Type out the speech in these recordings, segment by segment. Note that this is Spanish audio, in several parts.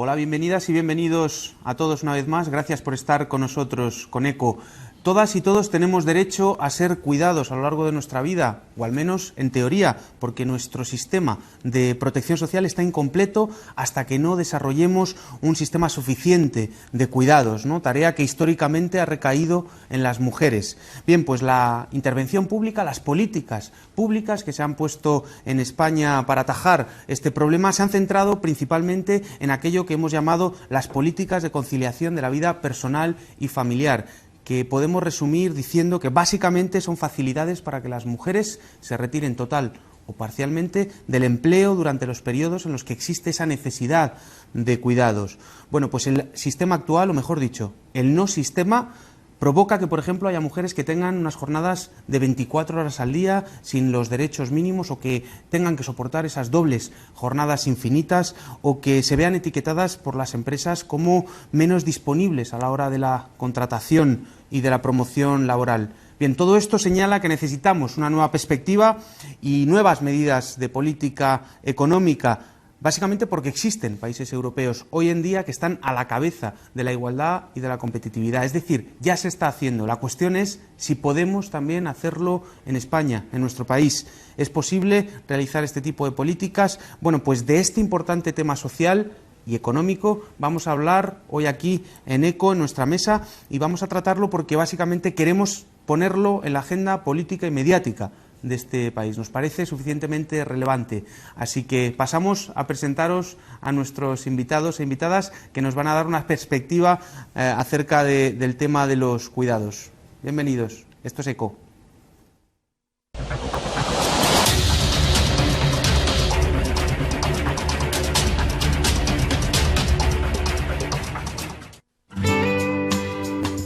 Hola, bienvenidas y bienvenidos a todos una vez más. Gracias por estar con nosotros, con ECO. Todas y todos tenemos derecho a ser cuidados a lo largo de nuestra vida, o al menos en teoría, porque nuestro sistema de protección social está incompleto hasta que no desarrollemos un sistema suficiente de cuidados, ¿no? Tarea que históricamente ha recaído en las mujeres. Bien, pues la intervención pública, las políticas públicas que se han puesto en España para atajar este problema se han centrado principalmente en aquello que hemos llamado las políticas de conciliación de la vida personal y familiar, que podemos resumir diciendo que básicamente son facilidades para que las mujeres se retiren total o parcialmente del empleo durante los periodos en los que existe esa necesidad de cuidados. Bueno, pues el sistema actual, o mejor dicho, el no sistema, provoca que, por ejemplo, haya mujeres que tengan unas jornadas de 24 horas al día sin los derechos mínimos, o que tengan que soportar esas dobles jornadas infinitas, o que se vean etiquetadas por las empresas como menos disponibles a la hora de la contratación y de la promoción laboral. Bien, todo esto señala que necesitamos una nueva perspectiva y nuevas medidas de política económica, básicamente porque existen países europeos hoy en día que están a la cabeza de la igualdad y de la competitividad. Es decir, ya se está haciendo. La cuestión es si podemos también hacerlo en España, en nuestro país. ¿Es posible realizar este tipo de políticas? Bueno, pues de este importante tema social y económico vamos a hablar hoy aquí en ECO, en nuestra mesa, y vamos a tratarlo porque básicamente queremos ponerlo en la agenda política y mediática de este país. Nos parece suficientemente relevante. Así que pasamos a presentaros a nuestros invitados e invitadas que nos van a dar una perspectiva acerca del tema de los cuidados. Bienvenidos. Esto es ECO.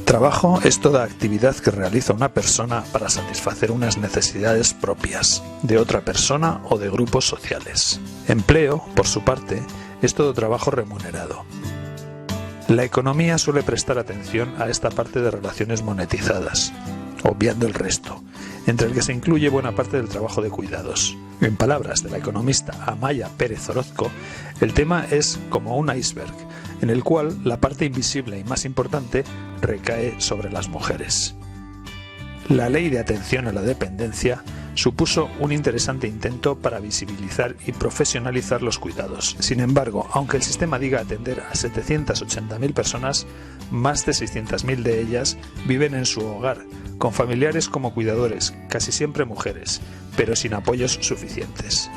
Trabajo es toda actividad que realiza una persona para satisfacer unas necesidades propias, de otra persona o de grupos sociales. Empleo, por su parte, es todo trabajo remunerado. La economía suele prestar atención a esta parte de relaciones monetizadas, obviando el resto, entre el que se incluye buena parte del trabajo de cuidados. En palabras de la economista Amaya Pérez Orozco, el tema es como un iceberg, en el cual la parte invisible y más importante recae sobre las mujeres. La Ley de Atención a la Dependencia supuso un interesante intento para visibilizar y profesionalizar los cuidados. Sin embargo, aunque el sistema diga atender a 780.000 personas, más de 600.000 de ellas viven en su hogar, con familiares como cuidadores, casi siempre mujeres, pero sin apoyos suficientes.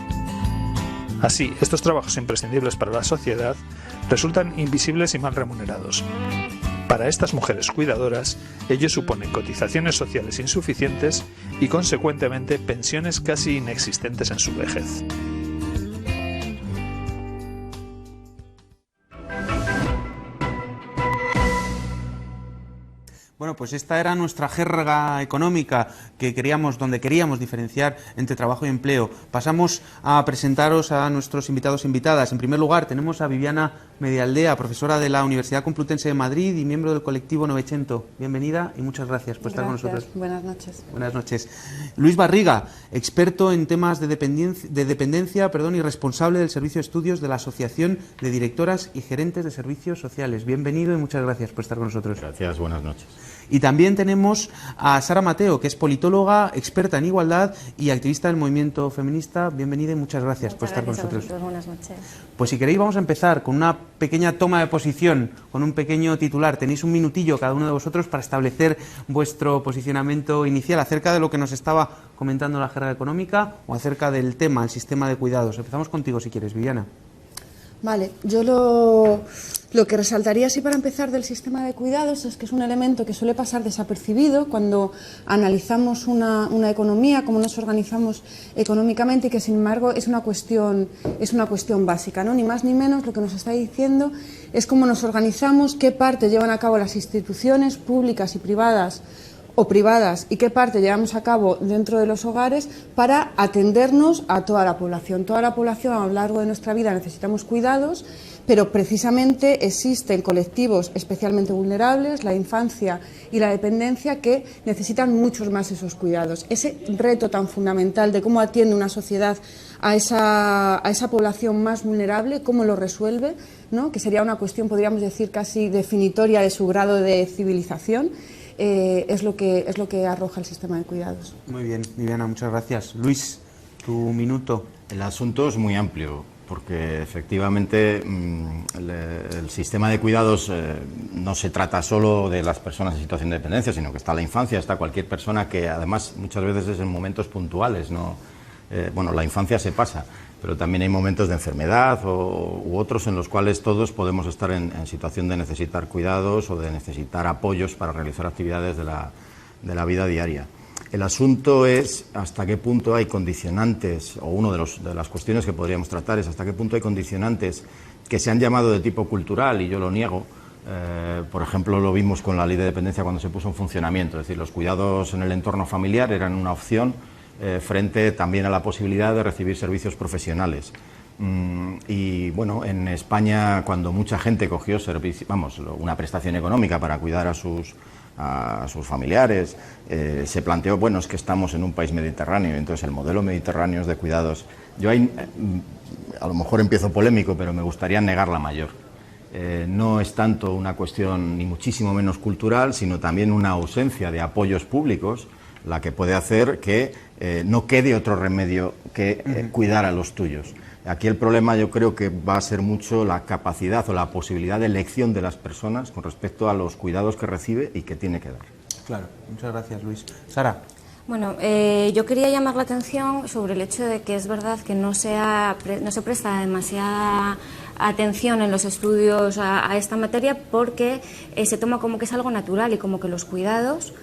Así, estos trabajos imprescindibles para la sociedad resultan invisibles y mal remunerados. Para estas mujeres cuidadoras, ello supone cotizaciones sociales insuficientes y, consecuentemente, pensiones casi inexistentes en su vejez. Bueno, pues esta era nuestra jerga económica donde queríamos diferenciar entre trabajo y empleo. Pasamos a presentaros a nuestros invitados e invitadas. En primer lugar, tenemos a Viviana Medialdea, profesora de la Universidad Complutense de Madrid y miembro del colectivo Novecento. Bienvenida y muchas gracias por estar con nosotros. Buenas noches. Buenas noches. Luis Barriga, experto en temas de dependencia y responsable del Servicio de Estudios de la Asociación de Directoras y Gerentes de Servicios Sociales. Bienvenido y muchas gracias por estar con nosotros. Gracias, buenas noches. Y también tenemos a Sara Mateo, que es politóloga, experta en igualdad y activista del movimiento feminista. Bienvenida y muchas gracias por estar con nosotros. Buenas noches. Pues si queréis vamos a empezar con una pequeña toma de posición, con un pequeño titular. Tenéis un minutillo cada uno de vosotros para establecer vuestro posicionamiento inicial acerca de lo que nos estaba comentando la jerga económica o acerca del tema, el sistema de cuidados. Empezamos contigo si quieres, Viviana. Vale, yo lo que resaltaría así para empezar del sistema de cuidados es que es un elemento que suele pasar desapercibido cuando analizamos una economía, cómo nos organizamos económicamente, y que sin embargo es una cuestión básica, ¿no? Ni más ni menos lo que nos está diciendo es cómo nos organizamos, qué parte llevan a cabo las instituciones públicas y privadas y qué parte llevamos a cabo dentro de los hogares para atendernos a toda la población. Toda la población a lo largo de nuestra vida necesitamos cuidados, pero precisamente existen colectivos especialmente vulnerables, la infancia y la dependencia, que necesitan muchos más esos cuidados. Ese reto tan fundamental de cómo atiende una sociedad a esa población más vulnerable, cómo lo resuelve, ¿no?, que sería una cuestión, podríamos decir, casi definitoria de su grado de civilización, es lo que arroja el sistema de cuidados. Muy bien, Viviana, muchas gracias. Luis, tu minuto. El asunto es muy amplio, porque efectivamente el sistema de cuidados no se trata solo de las personas en situación de dependencia, sino que está la infancia, está cualquier persona que además muchas veces es en momentos puntuales, ¿no? Bueno, la infancia se pasa, pero también hay momentos de enfermedad u otros en los cuales todos podemos estar en situación de necesitar cuidados o de necesitar apoyos para realizar actividades de la vida diaria. El asunto es hasta qué punto hay condicionantes, o una de las cuestiones que podríamos tratar es hasta qué punto hay condicionantes que se han llamado de tipo cultural, y yo lo niego. Por ejemplo, lo vimos con la ley de dependencia cuando se puso en funcionamiento, es decir, los cuidados en el entorno familiar eran una opción frente también a la posibilidad de recibir servicios profesionales. Y bueno, en España, cuando mucha gente cogió una prestación económica para cuidar a sus familiares, se planteó, bueno, es que estamos en un país mediterráneo, entonces el modelo mediterráneo de cuidados, yo ahí a lo mejor empiezo polémico, pero me gustaría negar la mayor. No es tanto una cuestión ni muchísimo menos cultural, sino también una ausencia de apoyos públicos la que puede hacer que no quede otro remedio que cuidar a los tuyos. Aquí el problema yo creo que va a ser mucho la capacidad o la posibilidad de elección de las personas con respecto a los cuidados que recibe y que tiene que dar. Claro, muchas gracias, Luis. Sara. Bueno, yo quería llamar la atención sobre el hecho de que es verdad que no se presta demasiada atención en los estudios a esta materia, porque se toma como que es algo natural y como que los cuidados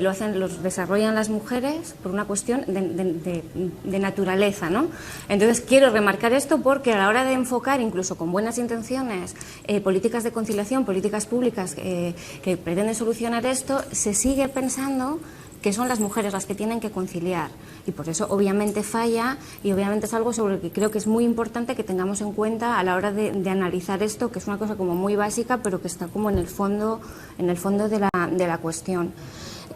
los desarrollan las mujeres por una cuestión de naturaleza, ¿no? Entonces quiero remarcar esto porque a la hora de enfocar, incluso con buenas intenciones, políticas de conciliación, políticas públicas que pretenden solucionar esto, se sigue pensando que son las mujeres las que tienen que conciliar, y por eso obviamente falla, y obviamente es algo sobre lo que creo que es muy importante que tengamos en cuenta a la hora de analizar esto, que es una cosa como muy básica, pero que está como en el fondo de la cuestión.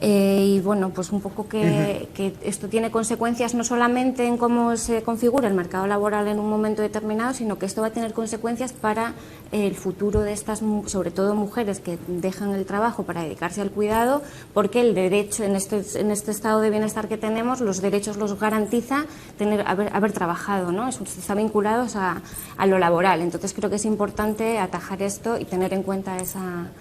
Y bueno, pues un poco que esto tiene consecuencias no solamente en cómo se configura el mercado laboral en un momento determinado, sino que esto va a tener consecuencias para el futuro de estas, sobre todo mujeres que dejan el trabajo para dedicarse al cuidado, porque el derecho, en este estado de bienestar que tenemos, los derechos los garantiza haber trabajado, ¿no? Eso está vinculado a lo laboral. Entonces creo que es importante atajar esto y tener en cuenta esa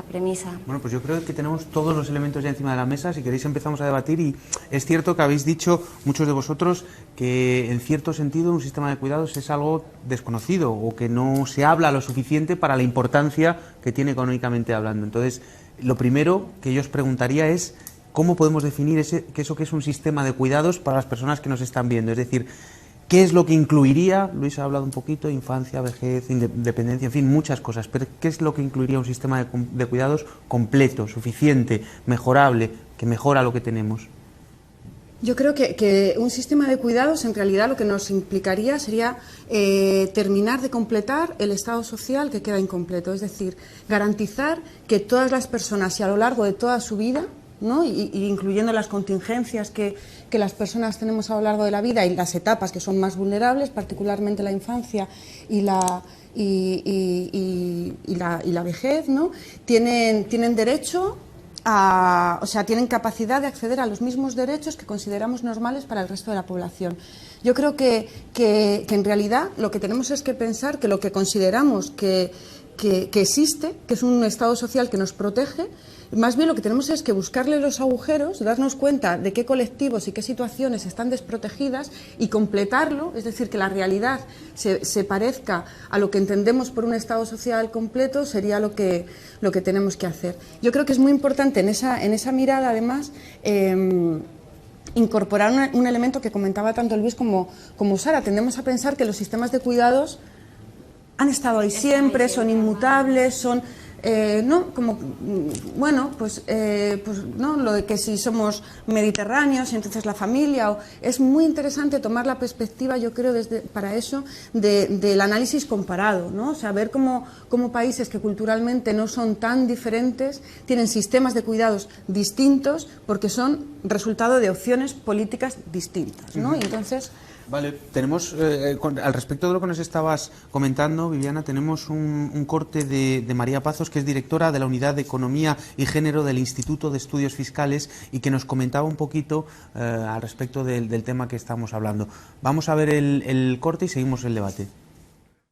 premisa. Bueno, pues yo creo que tenemos todos los elementos ya encima de la mesa. Si queréis empezamos a debatir, y es cierto que habéis dicho muchos de vosotros que en cierto sentido un sistema de cuidados es algo desconocido o que no se habla lo suficiente para la importancia que tiene económicamente hablando. Entonces, lo primero que yo os preguntaría es ¿cómo podemos definir eso que es un sistema de cuidados para las personas que nos están viendo? Es decir, ¿qué es lo que incluiría? Luis ha hablado un poquito, infancia, vejez, dependencia, en fin, muchas cosas, pero ¿qué es lo que incluiría un sistema de cuidados completo, suficiente, mejorable, que mejora lo que tenemos? Yo creo que un sistema de cuidados en realidad lo que nos implicaría sería terminar de completar el estado social que queda incompleto, es decir, garantizar que todas las personas y a lo largo de toda su vida, ¿no? y incluyendo las contingencias que las personas tenemos a lo largo de la vida y las etapas que son más vulnerables, particularmente la infancia y la vejez, ¿no? tienen derecho tienen capacidad de acceder a los mismos derechos que consideramos normales para el resto de la población. Yo creo que en realidad lo que tenemos es que pensar que lo que consideramos que existe, que es un estado social que nos protege, más bien lo que tenemos es que buscarle los agujeros, darnos cuenta de qué colectivos y qué situaciones están desprotegidas y completarlo, es decir, que la realidad se parezca a lo que entendemos por un estado social completo, sería lo que tenemos que hacer. Yo creo que es muy importante en esa mirada, además, incorporar un elemento que comentaba tanto Luis como Sara. Tendemos a pensar que los sistemas de cuidados han estado ahí siempre, son inmutables, son no, como, bueno, pues no, lo de que si somos mediterráneos, entonces la familia, es muy interesante tomar la perspectiva, yo creo, para eso, del análisis comparado, ¿no? O sea, ver cómo países que culturalmente no son tan diferentes tienen sistemas de cuidados distintos porque son resultado de opciones políticas distintas, ¿no? Y entonces... Vale, tenemos, al respecto de lo que nos estabas comentando, Viviana, tenemos un corte de María Pazos, que es directora de la Unidad de Economía y Género del Instituto de Estudios Fiscales y que nos comentaba un poquito al respecto del tema que estamos hablando. Vamos a ver el corte y seguimos el debate.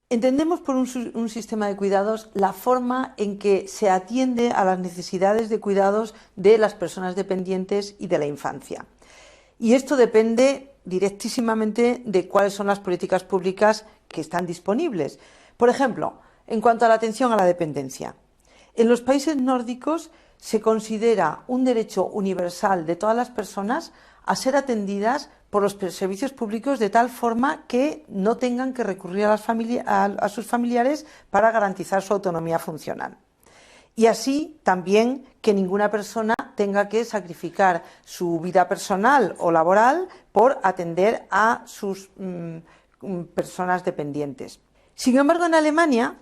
Entendemos por un sistema de cuidados la forma en que se atiende a las necesidades de cuidados de las personas dependientes y de la infancia. Y esto depende directísimamente de cuáles son las políticas públicas que están disponibles. Por ejemplo, en cuanto a la atención a la dependencia, en los países nórdicos se considera un derecho universal de todas las personas a ser atendidas por los servicios públicos de tal forma que no tengan que recurrir a sus familiares para garantizar su autonomía funcional. Y así también que ninguna persona tenga que sacrificar su vida personal o laboral por atender a sus personas dependientes. Sin embargo, en Alemania,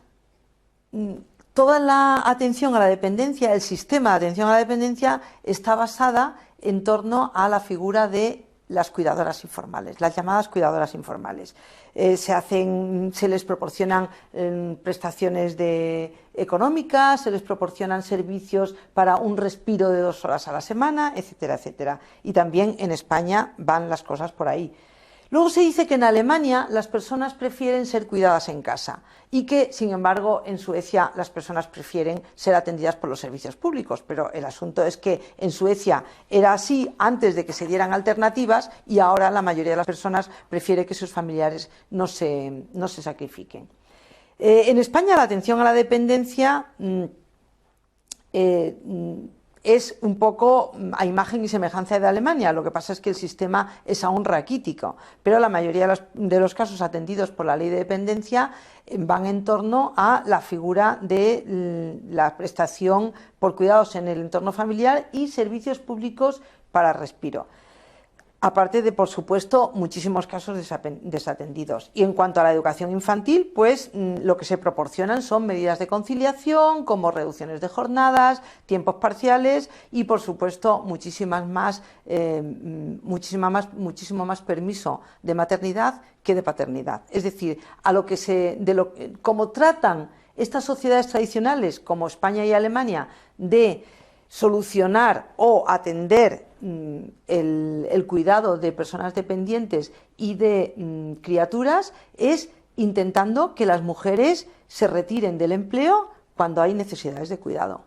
toda la atención a la dependencia, el sistema de atención a la dependencia está basada en torno a la figura de las cuidadoras informales, las llamadas cuidadoras informales. Se les proporcionan prestaciones económicas, se les proporcionan servicios para un respiro de 2 horas a la semana, etcétera, etcétera. Y también en España van las cosas por ahí. Luego se dice que en Alemania las personas prefieren ser cuidadas en casa y que, sin embargo, en Suecia las personas prefieren ser atendidas por los servicios públicos. Pero el asunto es que en Suecia era así antes de que se dieran alternativas y ahora la mayoría de las personas prefiere que sus familiares no se sacrifiquen. En España la atención a la dependencia es un poco a imagen y semejanza de Alemania. Lo que pasa es que el sistema es aún raquítico, pero la mayoría de los casos atendidos por la ley de dependencia van en torno a la figura de la prestación por cuidados en el entorno familiar y servicios públicos para respiro. Aparte de, por supuesto, muchísimos casos desatendidos. Y en cuanto a la educación infantil, pues lo que se proporcionan son medidas de conciliación, como reducciones de jornadas, tiempos parciales y, por supuesto, muchísimo más permiso de maternidad que de paternidad. Es decir, como tratan estas sociedades tradicionales, como España y Alemania, de solucionar o atender el cuidado de personas dependientes y de criaturas, es intentando que las mujeres se retiren del empleo cuando hay necesidades de cuidado.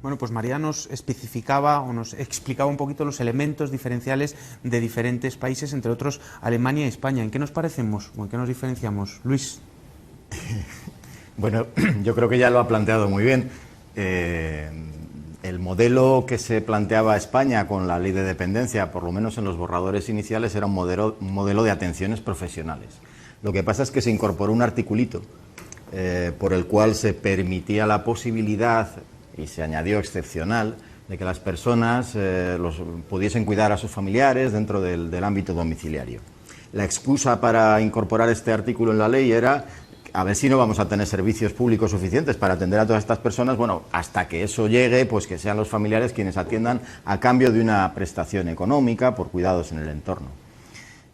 Bueno, pues María nos especificaba o nos explicaba un poquito los elementos diferenciales de diferentes países, entre otros Alemania y España. ¿En qué nos parecemos o en qué nos diferenciamos? Luis. Bueno, yo creo que ya lo ha planteado muy bien. El modelo que se planteaba España con la ley de dependencia, por lo menos en los borradores iniciales, era un modelo de atenciones profesionales. Lo que pasa es que se incorporó un articulito por el cual se permitía la posibilidad, y se añadió excepcional, de que las personas pudiesen cuidar a sus familiares dentro del ámbito domiciliario. La excusa para incorporar este artículo en la ley era a ver si no vamos a tener servicios públicos suficientes para atender a todas estas personas. Bueno, hasta que eso llegue, pues que sean los familiares quienes atiendan a cambio de una prestación económica por cuidados en el entorno.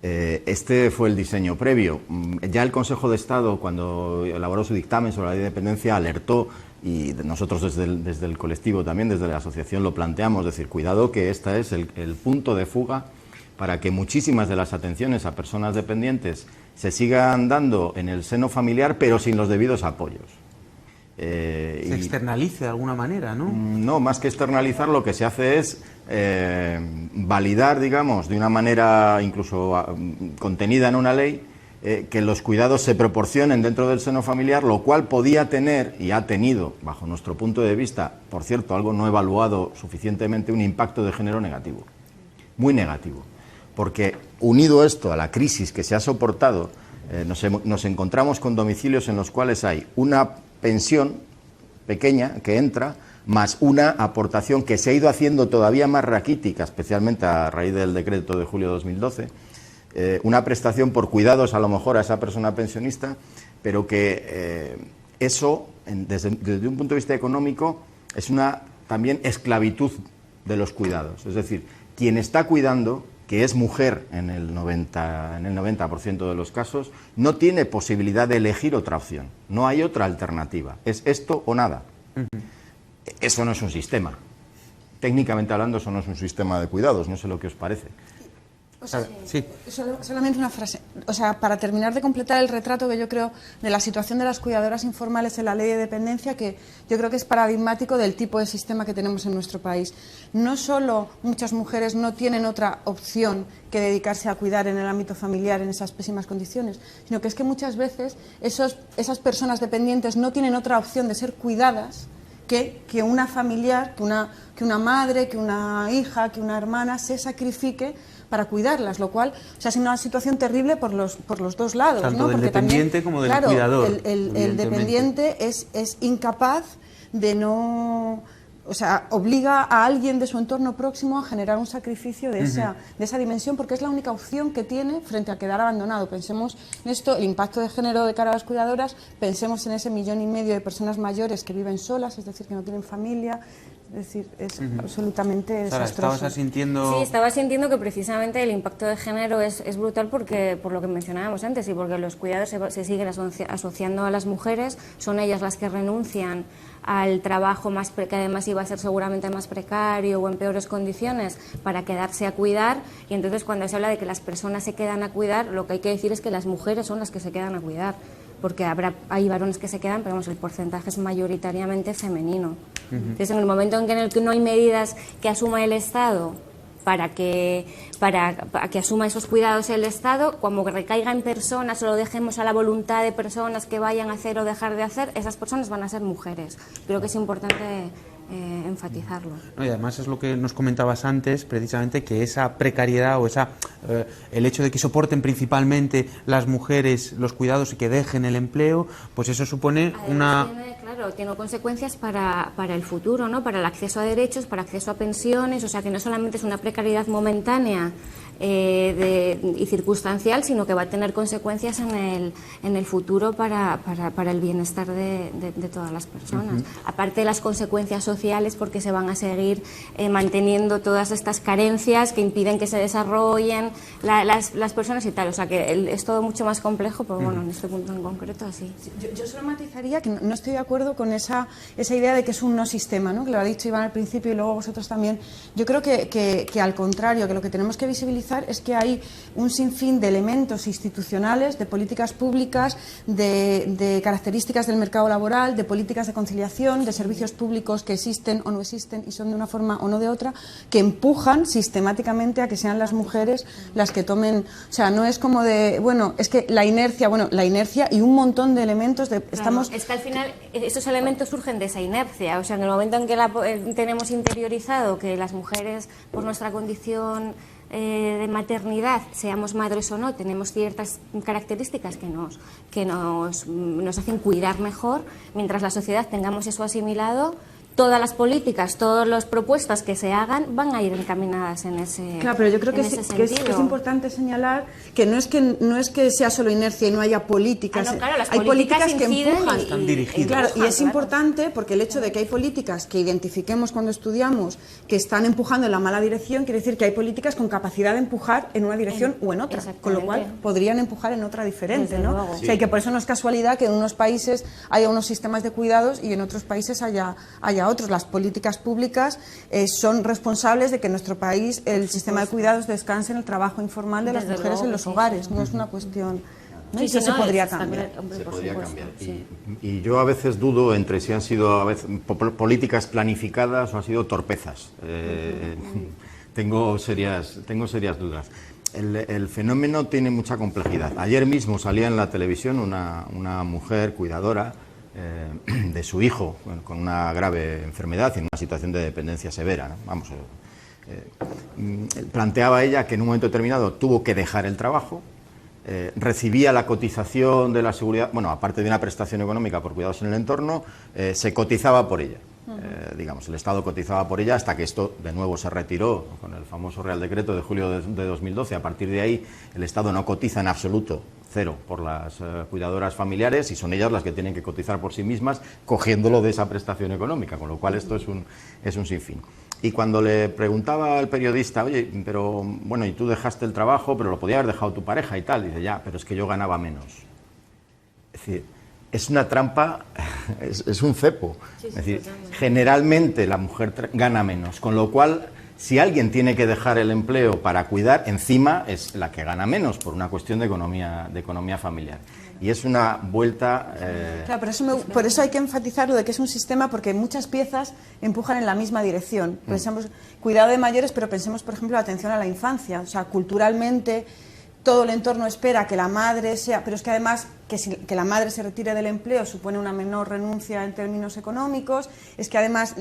Este fue el diseño previo. Ya el Consejo de Estado, cuando elaboró su dictamen sobre la ley de dependencia, alertó, y nosotros desde el colectivo también, desde la asociación lo planteamos, es decir, cuidado que este es el punto de fuga para que muchísimas de las atenciones a personas dependientes se sigan dando en el seno familiar, pero sin los debidos apoyos. Se externalice de alguna manera, ¿no? No, más que externalizar, lo que se hace es validar, digamos, de una manera incluso contenida en una ley, que los cuidados se proporcionen dentro del seno familiar, lo cual podía tener, y ha tenido, bajo nuestro punto de vista, por cierto, algo no evaluado suficientemente, un impacto de género negativo, muy negativo. Porque unido esto a la crisis que se ha soportado Nos encontramos con domicilios en los cuales hay una pensión pequeña que entra, más una aportación que se ha ido haciendo todavía más raquítica, especialmente a raíz del decreto de julio de 2012, una prestación por cuidados a lo mejor a esa persona pensionista, pero que eso, desde un punto de vista económico, es una también esclavitud de los cuidados. Es decir, quien está cuidando, que es mujer en el 90% de los casos, no tiene posibilidad de elegir otra opción. No hay otra alternativa. Es esto o nada. Eso no es un sistema. Técnicamente hablando, eso no es un sistema de cuidados. No sé lo que os parece. Sí. Solamente una frase. O sea, para terminar de completar el retrato que yo creo de la situación de las cuidadoras informales en la ley de dependencia, que yo creo que es paradigmático del tipo de sistema que tenemos en nuestro país. No solo muchas mujeres no tienen otra opción que dedicarse a cuidar en el ámbito familiar en esas pésimas condiciones, sino que es que muchas veces esas personas dependientes no tienen otra opción de ser cuidadas que una familiar, que una madre, que una hija, que una hermana se sacrifique para cuidarlas, lo cual es una situación terrible por los dos lados. Tanto ¿no? del Porque dependiente también, como del claro, cuidador. El dependiente es incapaz de no... O sea, obliga a alguien de su entorno próximo a generar un sacrificio de esa dimensión, porque es la única opción que tiene frente a quedar abandonado. Pensemos en esto, el impacto de género de cara a las cuidadoras, pensemos en ese 1,5 millones de personas mayores que viven solas, es decir, que no tienen familia. Es decir, es absolutamente desastroso. ¿Estabas sintiendo...? Sí, estaba sintiendo que precisamente el impacto de género es brutal porque, por lo que mencionábamos antes, y porque los cuidados se siguen asociando a las mujeres, son ellas las que renuncian al trabajo que además iba a ser seguramente más precario o en peores condiciones para quedarse a cuidar, y entonces cuando se habla de que las personas se quedan a cuidar, lo que hay que decir es que las mujeres son las que se quedan a cuidar, porque hay varones que se quedan, pero el porcentaje es mayoritariamente femenino. Entonces, en el momento en el que no hay medidas que asuma el Estado para que asuma esos cuidados el Estado, como que recaiga en personas o lo dejemos a la voluntad de personas que vayan a hacer o dejar de hacer, esas personas van a ser mujeres. Creo que es importante enfatizarlo. No, y además es lo que nos comentabas antes, precisamente, que esa precariedad o el hecho de que soporten principalmente las mujeres los cuidados y que dejen el empleo, pues eso supone además tiene consecuencias para el futuro, ¿no? Para el acceso a derechos, para acceso a pensiones, o sea que no solamente es una precariedad momentánea y circunstancial, sino que va a tener consecuencias en el futuro para el bienestar de todas las personas. Aparte de las consecuencias sociales, porque se van a seguir manteniendo todas estas carencias que impiden que se desarrollen las personas y tal. O sea que es todo mucho más complejo, pero bueno, en este punto en concreto así. Yo solo matizaría que no estoy de acuerdo con esa idea de que es un no sistema, ¿no? Que lo ha dicho Iván al principio y luego vosotros también. Yo creo que al contrario, que lo que tenemos que visibilizar es que hay un sinfín de elementos institucionales, de políticas públicas, de características del mercado laboral, de políticas de conciliación, de servicios públicos que existen o no existen y son de una forma o no de otra, que empujan sistemáticamente a que sean las mujeres las que tomen... O sea, no es como de... Bueno, es que la inercia y un montón de elementos de... Claro, es que al final esos elementos surgen de esa inercia. O sea, en el momento en que tenemos interiorizado que las mujeres, por nuestra condición de maternidad, seamos madres o no, tenemos ciertas características que nos hacen cuidar mejor, mientras la sociedad tengamos eso asimilado, todas las políticas, todas las propuestas que se hagan van a ir encaminadas en ese sentido. Claro, pero yo creo que es importante señalar que no es que sea solo inercia y no haya políticas. Claro, las hay políticas que empujan. Están dirigidas. Claro, y es importante porque el hecho de que hay políticas que identifiquemos cuando estudiamos que están empujando en la mala dirección, quiere decir que hay políticas con capacidad de empujar en una dirección o en otra, con lo cual podrían empujar en otra diferente, ¿no? Luego. O sea, y que por eso no es casualidad que en unos países haya unos sistemas de cuidados y en otros países haya otros. Las políticas públicas son responsables de que en nuestro país el sistema de cuidados descanse en el trabajo informal de las mujeres en los hogares. No es una cuestión... ¿no? Eso se podría cambiar. Se podría cambiar. Y yo a veces dudo entre si han sido políticas planificadas o han sido torpezas. Tengo serias dudas. El fenómeno tiene mucha complejidad. Ayer mismo salía en la televisión una mujer cuidadora de su hijo con una grave enfermedad y en una situación de dependencia severa, ¿no? Planteaba ella que en un momento determinado tuvo que dejar el trabajo recibía la cotización de la seguridad, bueno, aparte de una prestación económica por cuidados en el entorno, se cotizaba por ella. Digamos, el Estado cotizaba por ella hasta que esto de nuevo se retiró con el famoso Real Decreto de julio de 2012. A partir de ahí el Estado no cotiza en absoluto, cero, por las cuidadoras familiares, y son ellas las que tienen que cotizar por sí mismas cogiéndolo de esa prestación económica, con lo cual esto es un sinfín. Y cuando le preguntaba al periodista, oye, pero bueno, y tú dejaste el trabajo, pero lo podía haber dejado tu pareja y tal, dice, ya, pero es que yo ganaba menos. Es decir, es una trampa, es un cepo. Sí, es decir, totalmente. generalmente la mujer gana menos, con lo cual, si alguien tiene que dejar el empleo para cuidar, encima es la que gana menos por una cuestión de economía familiar. Y es una vuelta... Claro, por eso hay que enfatizar lo de que es un sistema, porque muchas piezas empujan en la misma dirección. Pensemos cuidado de mayores, pero pensemos, por ejemplo, la atención a la infancia. O sea, culturalmente todo el entorno espera que la madre sea, pero es que además que la madre se retire del empleo supone una menor renuncia en términos económicos, es que además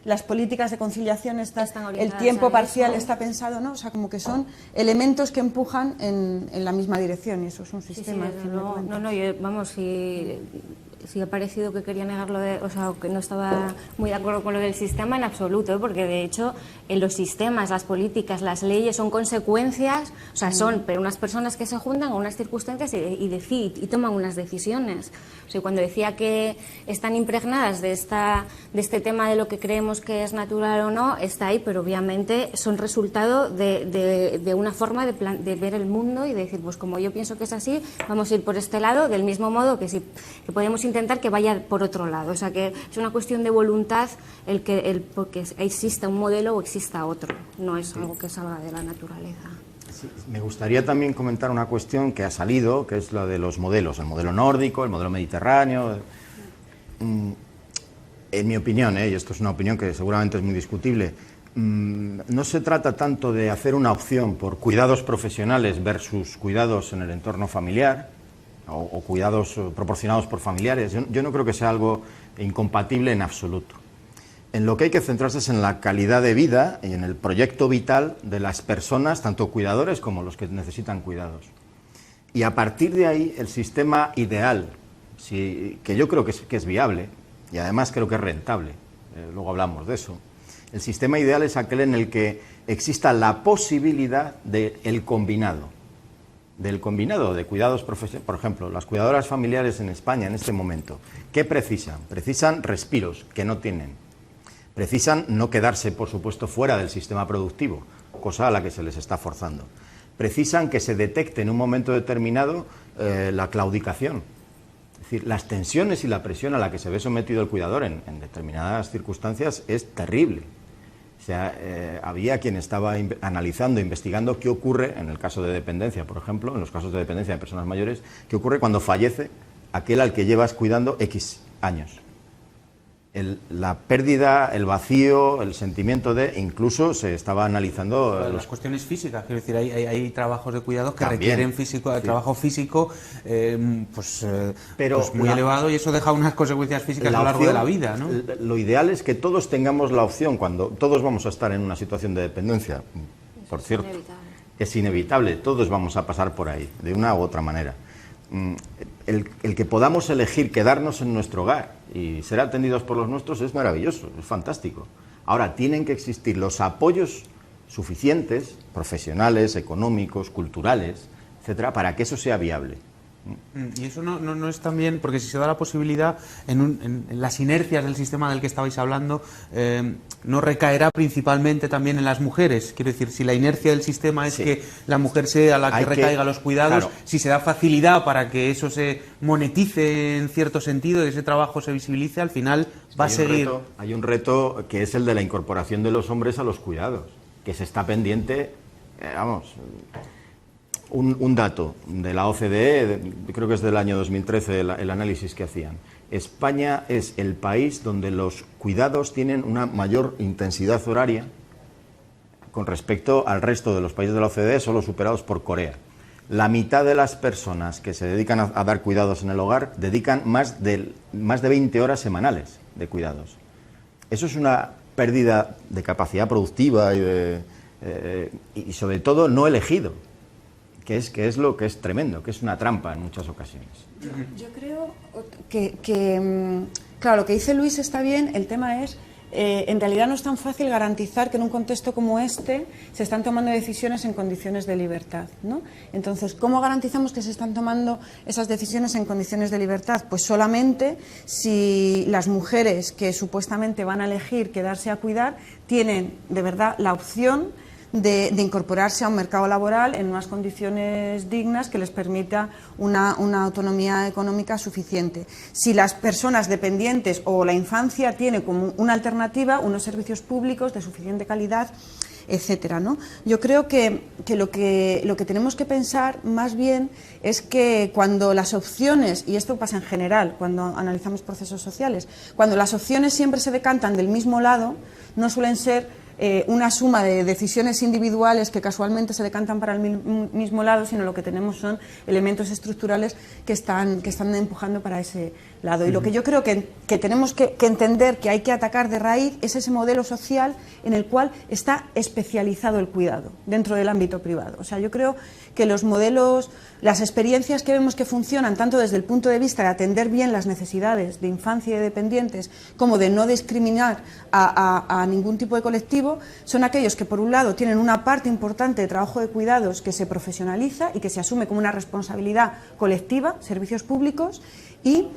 las políticas de conciliación Están el orientadas tiempo a parcial eso. está pensado, ¿no? O sea, como que son elementos que empujan en la misma dirección, y eso es un Sí, sistema. sí, al fin de cuentas. no, yo, vamos, si ha parecido que quería negarlo, o sea, que no estaba muy de acuerdo con lo del sistema en absoluto, ¿eh? Porque de hecho en los sistemas, las políticas, las leyes son consecuencias, o sea, son pero unas personas que se juntan a unas circunstancias y toman unas decisiones. O sea, cuando decía que están impregnadas de este tema de lo que creemos que es natural o no, está ahí, pero obviamente son resultado de una forma de ver el mundo y de decir, pues como yo pienso que es así, vamos a ir por este lado, del mismo modo que podemos intentar que vaya por otro lado. O sea, que es una cuestión de voluntad porque exista un modelo o exista otro, no es algo que salga de la naturaleza. Sí, me gustaría también comentar una cuestión que ha salido, que es la de los modelos, el modelo nórdico, el modelo mediterráneo. En mi opinión, y esto es una opinión que seguramente es muy discutible, no se trata tanto de hacer una opción por cuidados profesionales versus cuidados en el entorno familiar o cuidados proporcionados por familiares. Yo no creo que sea algo incompatible en absoluto. En lo que hay que centrarse es en la calidad de vida y en el proyecto vital de las personas, tanto cuidadores como los que necesitan cuidados. Y a partir de ahí, el sistema ideal, que yo creo que es viable, y además creo que es rentable, luego hablamos de eso, el sistema ideal es aquel en el que exista la posibilidad del combinado de cuidados profesionales. Por ejemplo, las cuidadoras familiares en España en este momento, ¿qué precisan? Precisan respiros, que no tienen. Precisan no quedarse, por supuesto, fuera del sistema productivo, cosa a la que se les está forzando. Precisan que se detecte en un momento determinado la claudicación. Es decir, las tensiones y la presión a la que se ve sometido el cuidador en determinadas circunstancias es terrible. O sea, había quien estaba analizando, investigando qué ocurre en el caso de dependencia, por ejemplo, en los casos de dependencia de personas mayores, qué ocurre cuando fallece aquel al que llevas cuidando X años. La pérdida, el vacío, el sentimiento incluso se estaba analizando las cuestiones físicas, quiero decir, hay trabajos de cuidados que también requieren trabajo físico pues muy elevado, y eso deja unas consecuencias físicas a lo largo de la vida, ¿no? Lo ideal es que todos tengamos la opción, cuando todos vamos a estar en una situación de dependencia, por cierto, es inevitable, todos vamos a pasar por ahí, de una u otra manera. El que podamos elegir quedarnos en nuestro hogar y ser atendidos por los nuestros es maravilloso, es fantástico. Ahora, tienen que existir los apoyos suficientes, profesionales, económicos, culturales, etcétera, para que eso sea viable. Y eso no es también, porque si se da la posibilidad, en las inercias del sistema del que estabais hablando, no recaerá principalmente también en las mujeres. Quiero decir, si la inercia del sistema es que la mujer sea la que recaiga los cuidados, claro, si se da facilidad para que eso se monetice en cierto sentido y ese trabajo se visibilice, al final va a seguir. Hay un reto que es el de la incorporación de los hombres a los cuidados, que se está pendiente, Un dato de la OCDE, creo que es del año 2013, el análisis que hacían. España es el país donde los cuidados tienen una mayor intensidad horaria con respecto al resto de los países de la OCDE, solo superados por Corea. La mitad de las personas que se dedican a dar cuidados en el hogar dedican más de 20 horas semanales de cuidados. Eso es una pérdida de capacidad productiva y sobre todo no elegido, que es lo que es tremendo, que es una trampa en muchas ocasiones. Yo creo que claro, lo que dice Luis está bien, el tema es, en realidad no es tan fácil garantizar que en un contexto como este se están tomando decisiones en condiciones de libertad, ¿no? Entonces, ¿cómo garantizamos que se están tomando esas decisiones en condiciones de libertad? Pues solamente si las mujeres que supuestamente van a elegir quedarse a cuidar tienen de verdad la opción de incorporarse a un mercado laboral en unas condiciones dignas que les permita una autonomía económica suficiente. Si las personas dependientes o la infancia tiene como una alternativa unos servicios públicos de suficiente calidad, etcétera, ¿no? Yo creo que lo que tenemos que pensar más bien es que cuando las opciones, y esto pasa en general cuando analizamos procesos sociales, cuando las opciones siempre se decantan del mismo lado, no suelen ser una suma de decisiones individuales que casualmente se decantan para el mismo lado, sino lo que tenemos son elementos estructurales que están empujando para ese lado. Y lo que yo creo que tenemos que entender que hay que atacar de raíz es ese modelo social en el cual está especializado el cuidado dentro del ámbito privado. O sea, yo creo que los modelos, las experiencias que vemos que funcionan tanto desde el punto de vista de atender bien las necesidades de infancia y de dependientes como de no discriminar a ningún tipo de colectivo, son aquellos que por un lado tienen una parte importante de trabajo de cuidados que se profesionaliza y que se asume como una responsabilidad colectiva, servicios públicos, y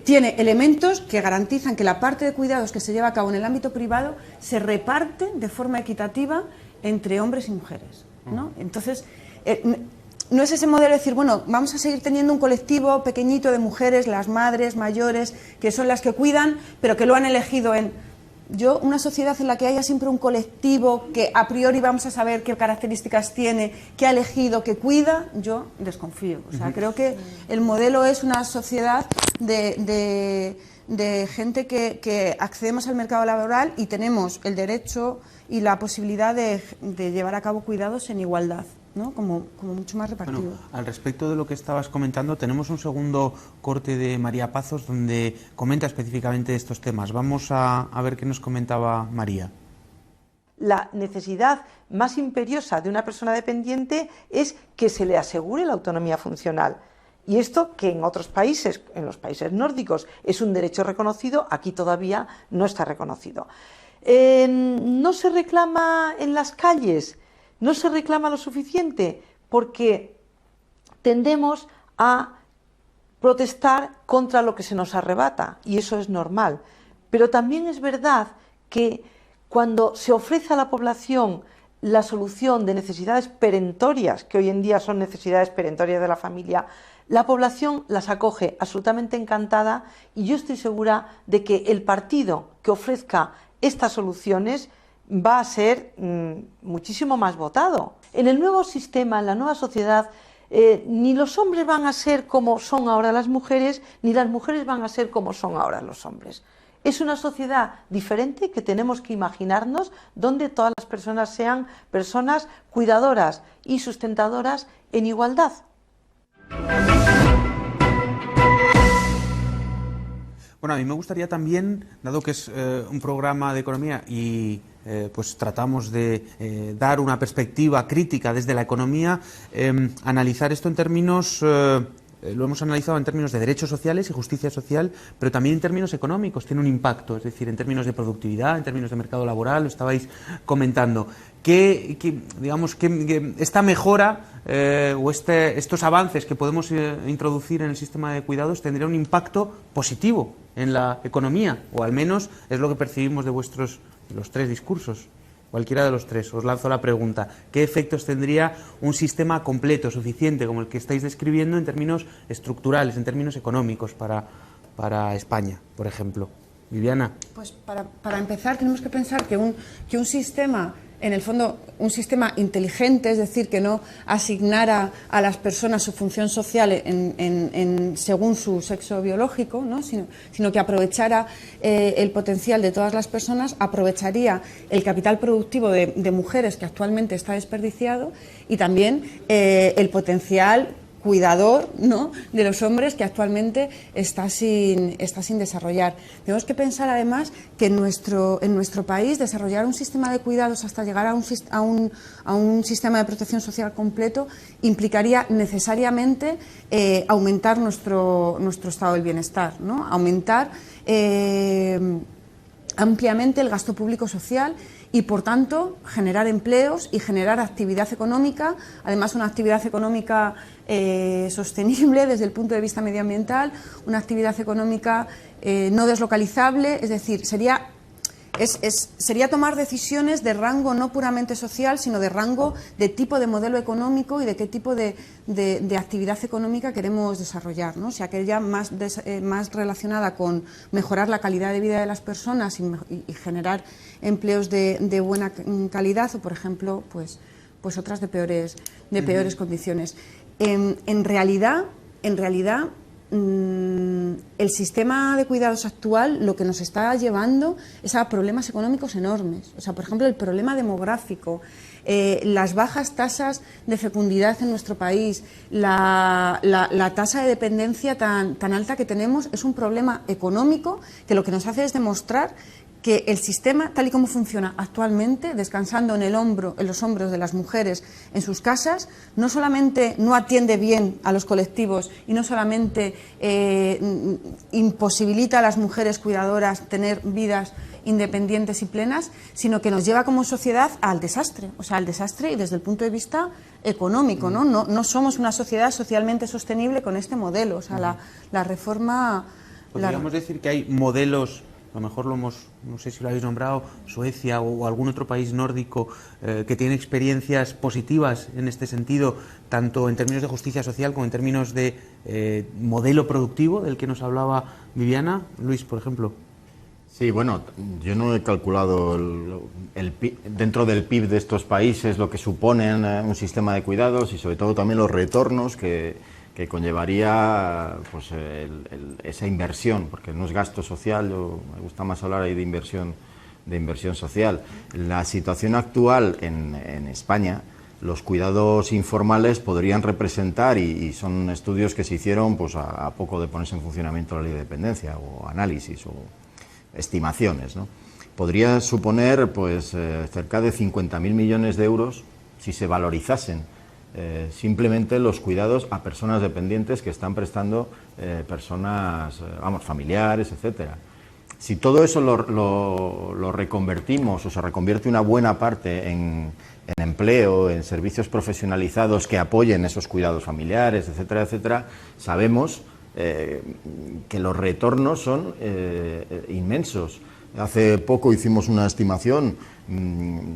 tiene elementos que garantizan que la parte de cuidados que se lleva a cabo en el ámbito privado se reparte de forma equitativa entre hombres y mujeres, ¿no? Entonces, no es ese modelo de decir, bueno, vamos a seguir teniendo un colectivo pequeñito de mujeres, las madres mayores, que son las que cuidan, pero que lo han elegido una sociedad en la que haya siempre un colectivo que a priori vamos a saber qué características tiene, que ha elegido, que cuida, yo desconfío. O sea, creo que el modelo es una sociedad de gente que accedemos al mercado laboral y tenemos el derecho y la posibilidad de llevar a cabo cuidados en igualdad, ¿no? Como mucho más repartido. Bueno, al respecto de lo que estabas comentando, tenemos un segundo corte de María Pazos donde comenta específicamente estos temas. Vamos a ver qué nos comentaba María. La necesidad más imperiosa de una persona dependiente es que se le asegure la autonomía funcional. Y esto, que en otros países, en los países nórdicos, es un derecho reconocido, aquí todavía no está reconocido. No se reclama en las calles, no se reclama lo suficiente, porque tendemos a protestar contra lo que se nos arrebata, y eso es normal. Pero también es verdad que cuando se ofrece a la población la solución de necesidades perentorias, que hoy en día son necesidades perentorias de la familia, la población las acoge absolutamente encantada, y yo estoy segura de que el partido que ofrezca estas soluciones va a ser muchísimo más votado. En el nuevo sistema, en la nueva sociedad, ni los hombres van a ser como son ahora las mujeres, ni las mujeres van a ser como son ahora los hombres. Es una sociedad diferente que tenemos que imaginarnos, donde todas las personas sean personas cuidadoras y sustentadoras en igualdad. Bueno, a mí me gustaría también, dado que es un programa de economía y pues tratamos de dar una perspectiva crítica desde la economía, analizar esto en términos, lo hemos analizado en términos de derechos sociales y justicia social, pero también en términos económicos, tiene un impacto, es decir, en términos de productividad, en términos de mercado laboral, lo estabais comentando. Digamos, que esta mejora o estos avances que podemos introducir en el sistema de cuidados tendría un impacto positivo en la economía, o al menos es lo que percibimos de los tres discursos. Cualquiera de los tres, os lanzo la pregunta. ¿Qué efectos tendría un sistema completo, suficiente, como el que estáis describiendo, en términos estructurales, en términos económicos para España, por ejemplo? Viviana. Pues para empezar tenemos que pensar que un sistema, en el fondo, un sistema inteligente, es decir, que no asignara a las personas su función social según su sexo biológico, ¿no? sino que aprovechara el potencial de todas las personas, aprovecharía el capital productivo de mujeres que actualmente está desperdiciado, y también el potencial cuidador, ¿no?, de los hombres que actualmente está sin desarrollar. Tenemos que pensar además que en nuestro país desarrollar un sistema de cuidados hasta llegar a un sistema de protección social completo implicaría necesariamente aumentar nuestro estado del bienestar, ¿no?, aumentar ampliamente el gasto público social y, por tanto, generar empleos y generar actividad económica, además una actividad económica sostenible desde el punto de vista medioambiental, una actividad económica no deslocalizable, es decir, sería tomar decisiones de rango no puramente social, sino de rango de tipo de modelo económico y de qué tipo de actividad económica queremos desarrollar, ¿no? O sea, aquella más relacionada con mejorar la calidad de vida de las personas y generar empleos de buena calidad, o, por ejemplo, pues otras de peores condiciones. En realidad, el sistema de cuidados actual lo que nos está llevando es a problemas económicos enormes. O sea, por ejemplo, el problema demográfico, las bajas tasas de fecundidad en nuestro país, la tasa de dependencia tan alta que tenemos es un problema económico que lo que nos hace es demostrar que el sistema, tal y como funciona actualmente, descansando en los hombros de las mujeres en sus casas, no solamente no atiende bien a los colectivos y no solamente imposibilita a las mujeres cuidadoras tener vidas independientes y plenas, sino que nos lleva como sociedad al desastre, o sea, al desastre y desde el punto de vista económico, ¿no? No somos una sociedad socialmente sostenible con este modelo, o sea, la reforma... Podríamos decir que hay modelos... A lo mejor no sé si lo habéis nombrado, Suecia o algún otro país nórdico que tiene experiencias positivas en este sentido, tanto en términos de justicia social como en términos de modelo productivo del que nos hablaba Viviana. Luis, por ejemplo. Sí, bueno, yo no he calculado dentro del PIB de estos países lo que suponen un sistema de cuidados y sobre todo también los retornos que conllevaría pues esa inversión, porque no es gasto social, me gusta más hablar ahí de inversión social. La situación actual en España, los cuidados informales podrían representar, y son estudios que se hicieron pues a poco de ponerse en funcionamiento la ley de dependencia, o análisis o estimaciones, ¿no? Podría suponer pues cerca de 50.000 millones de euros si se valorizasen simplemente los cuidados a personas dependientes que están prestando personas, familiares, etcétera. Si todo eso lo reconvertimos o se reconvierte una buena parte en empleo, en servicios profesionalizados que apoyen esos cuidados familiares, etcétera, etcétera, sabemos que los retornos son inmensos. Hace poco hicimos una estimación,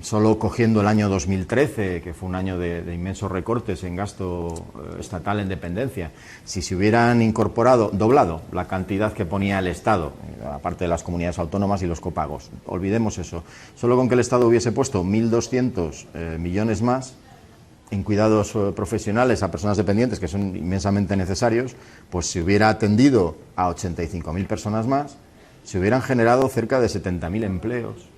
solo cogiendo el año 2013, que fue un año de inmensos recortes en gasto estatal en dependencia. Si se hubieran doblado la cantidad que ponía el Estado, aparte de las comunidades autónomas y los copagos, olvidemos eso, solo con que el Estado hubiese puesto 1.200 millones más en cuidados profesionales a personas dependientes, que son inmensamente necesarios, pues se hubiera atendido a 85.000 personas más, se hubieran generado cerca de 70.000 empleos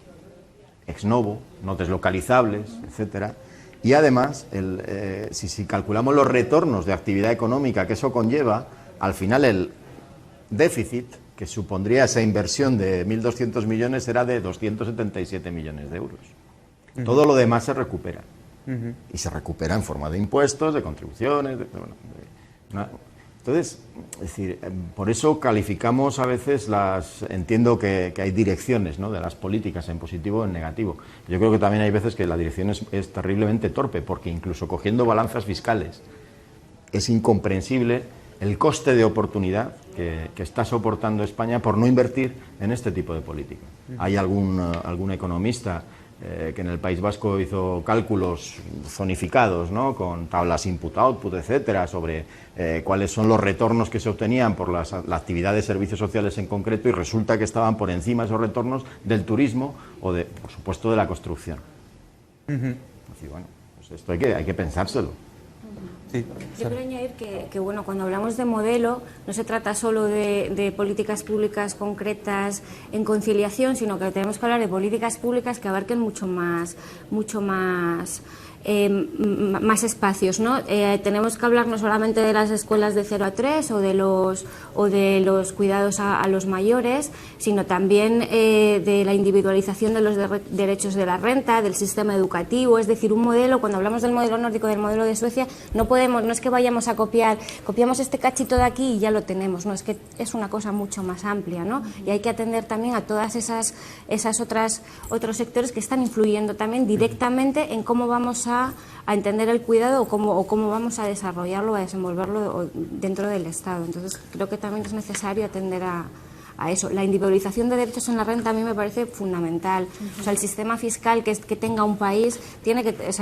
ex novo, no deslocalizables, etcétera. Y además, si calculamos los retornos de actividad económica que eso conlleva, al final el déficit que supondría esa inversión de 1.200 millones será de 277 millones de euros. Todo lo demás se recupera. Y se recupera en forma de impuestos, de contribuciones, entonces, es decir, por eso calificamos a veces entiendo que hay direcciones, ¿no?, de las políticas en positivo o en negativo. Yo creo que también hay veces que la dirección es terriblemente torpe, porque incluso cogiendo balanzas fiscales es incomprensible el coste de oportunidad que está soportando España por no invertir en este tipo de política. Hay algún economista que en el País Vasco hizo cálculos zonificados, ¿no?, con tablas input-output, etcétera, sobre cuáles son los retornos que se obtenían por la actividad de servicios sociales en concreto, y resulta que estaban por encima esos retornos del turismo o, por supuesto, de la construcción. Así, bueno, pues esto hay que pensárselo. Sí. Yo quiero añadir que bueno, cuando hablamos de modelo no se trata solo de políticas públicas concretas en conciliación, sino que tenemos que hablar de políticas públicas que abarquen mucho más más espacios, ¿no? Tenemos que hablar no solamente de las escuelas de 0 a 3 o de los cuidados a los mayores, sino también de la individualización de los derechos de la renta, del sistema educativo. Es decir, un modelo, cuando hablamos del modelo nórdico, del modelo de Suecia, no es que vayamos a copiamos este cachito de aquí y ya lo tenemos, no, es que es una cosa mucho más amplia, ¿no? Y hay que atender también a todas esas otros sectores que están influyendo también directamente en cómo vamos a entender el cuidado o cómo vamos a desarrollarlo, a desenvolverlo dentro del Estado. Entonces, creo que también es necesario atender a eso. La individualización de derechos en la renta a mí me parece fundamental. O sea, el sistema fiscal que tenga un país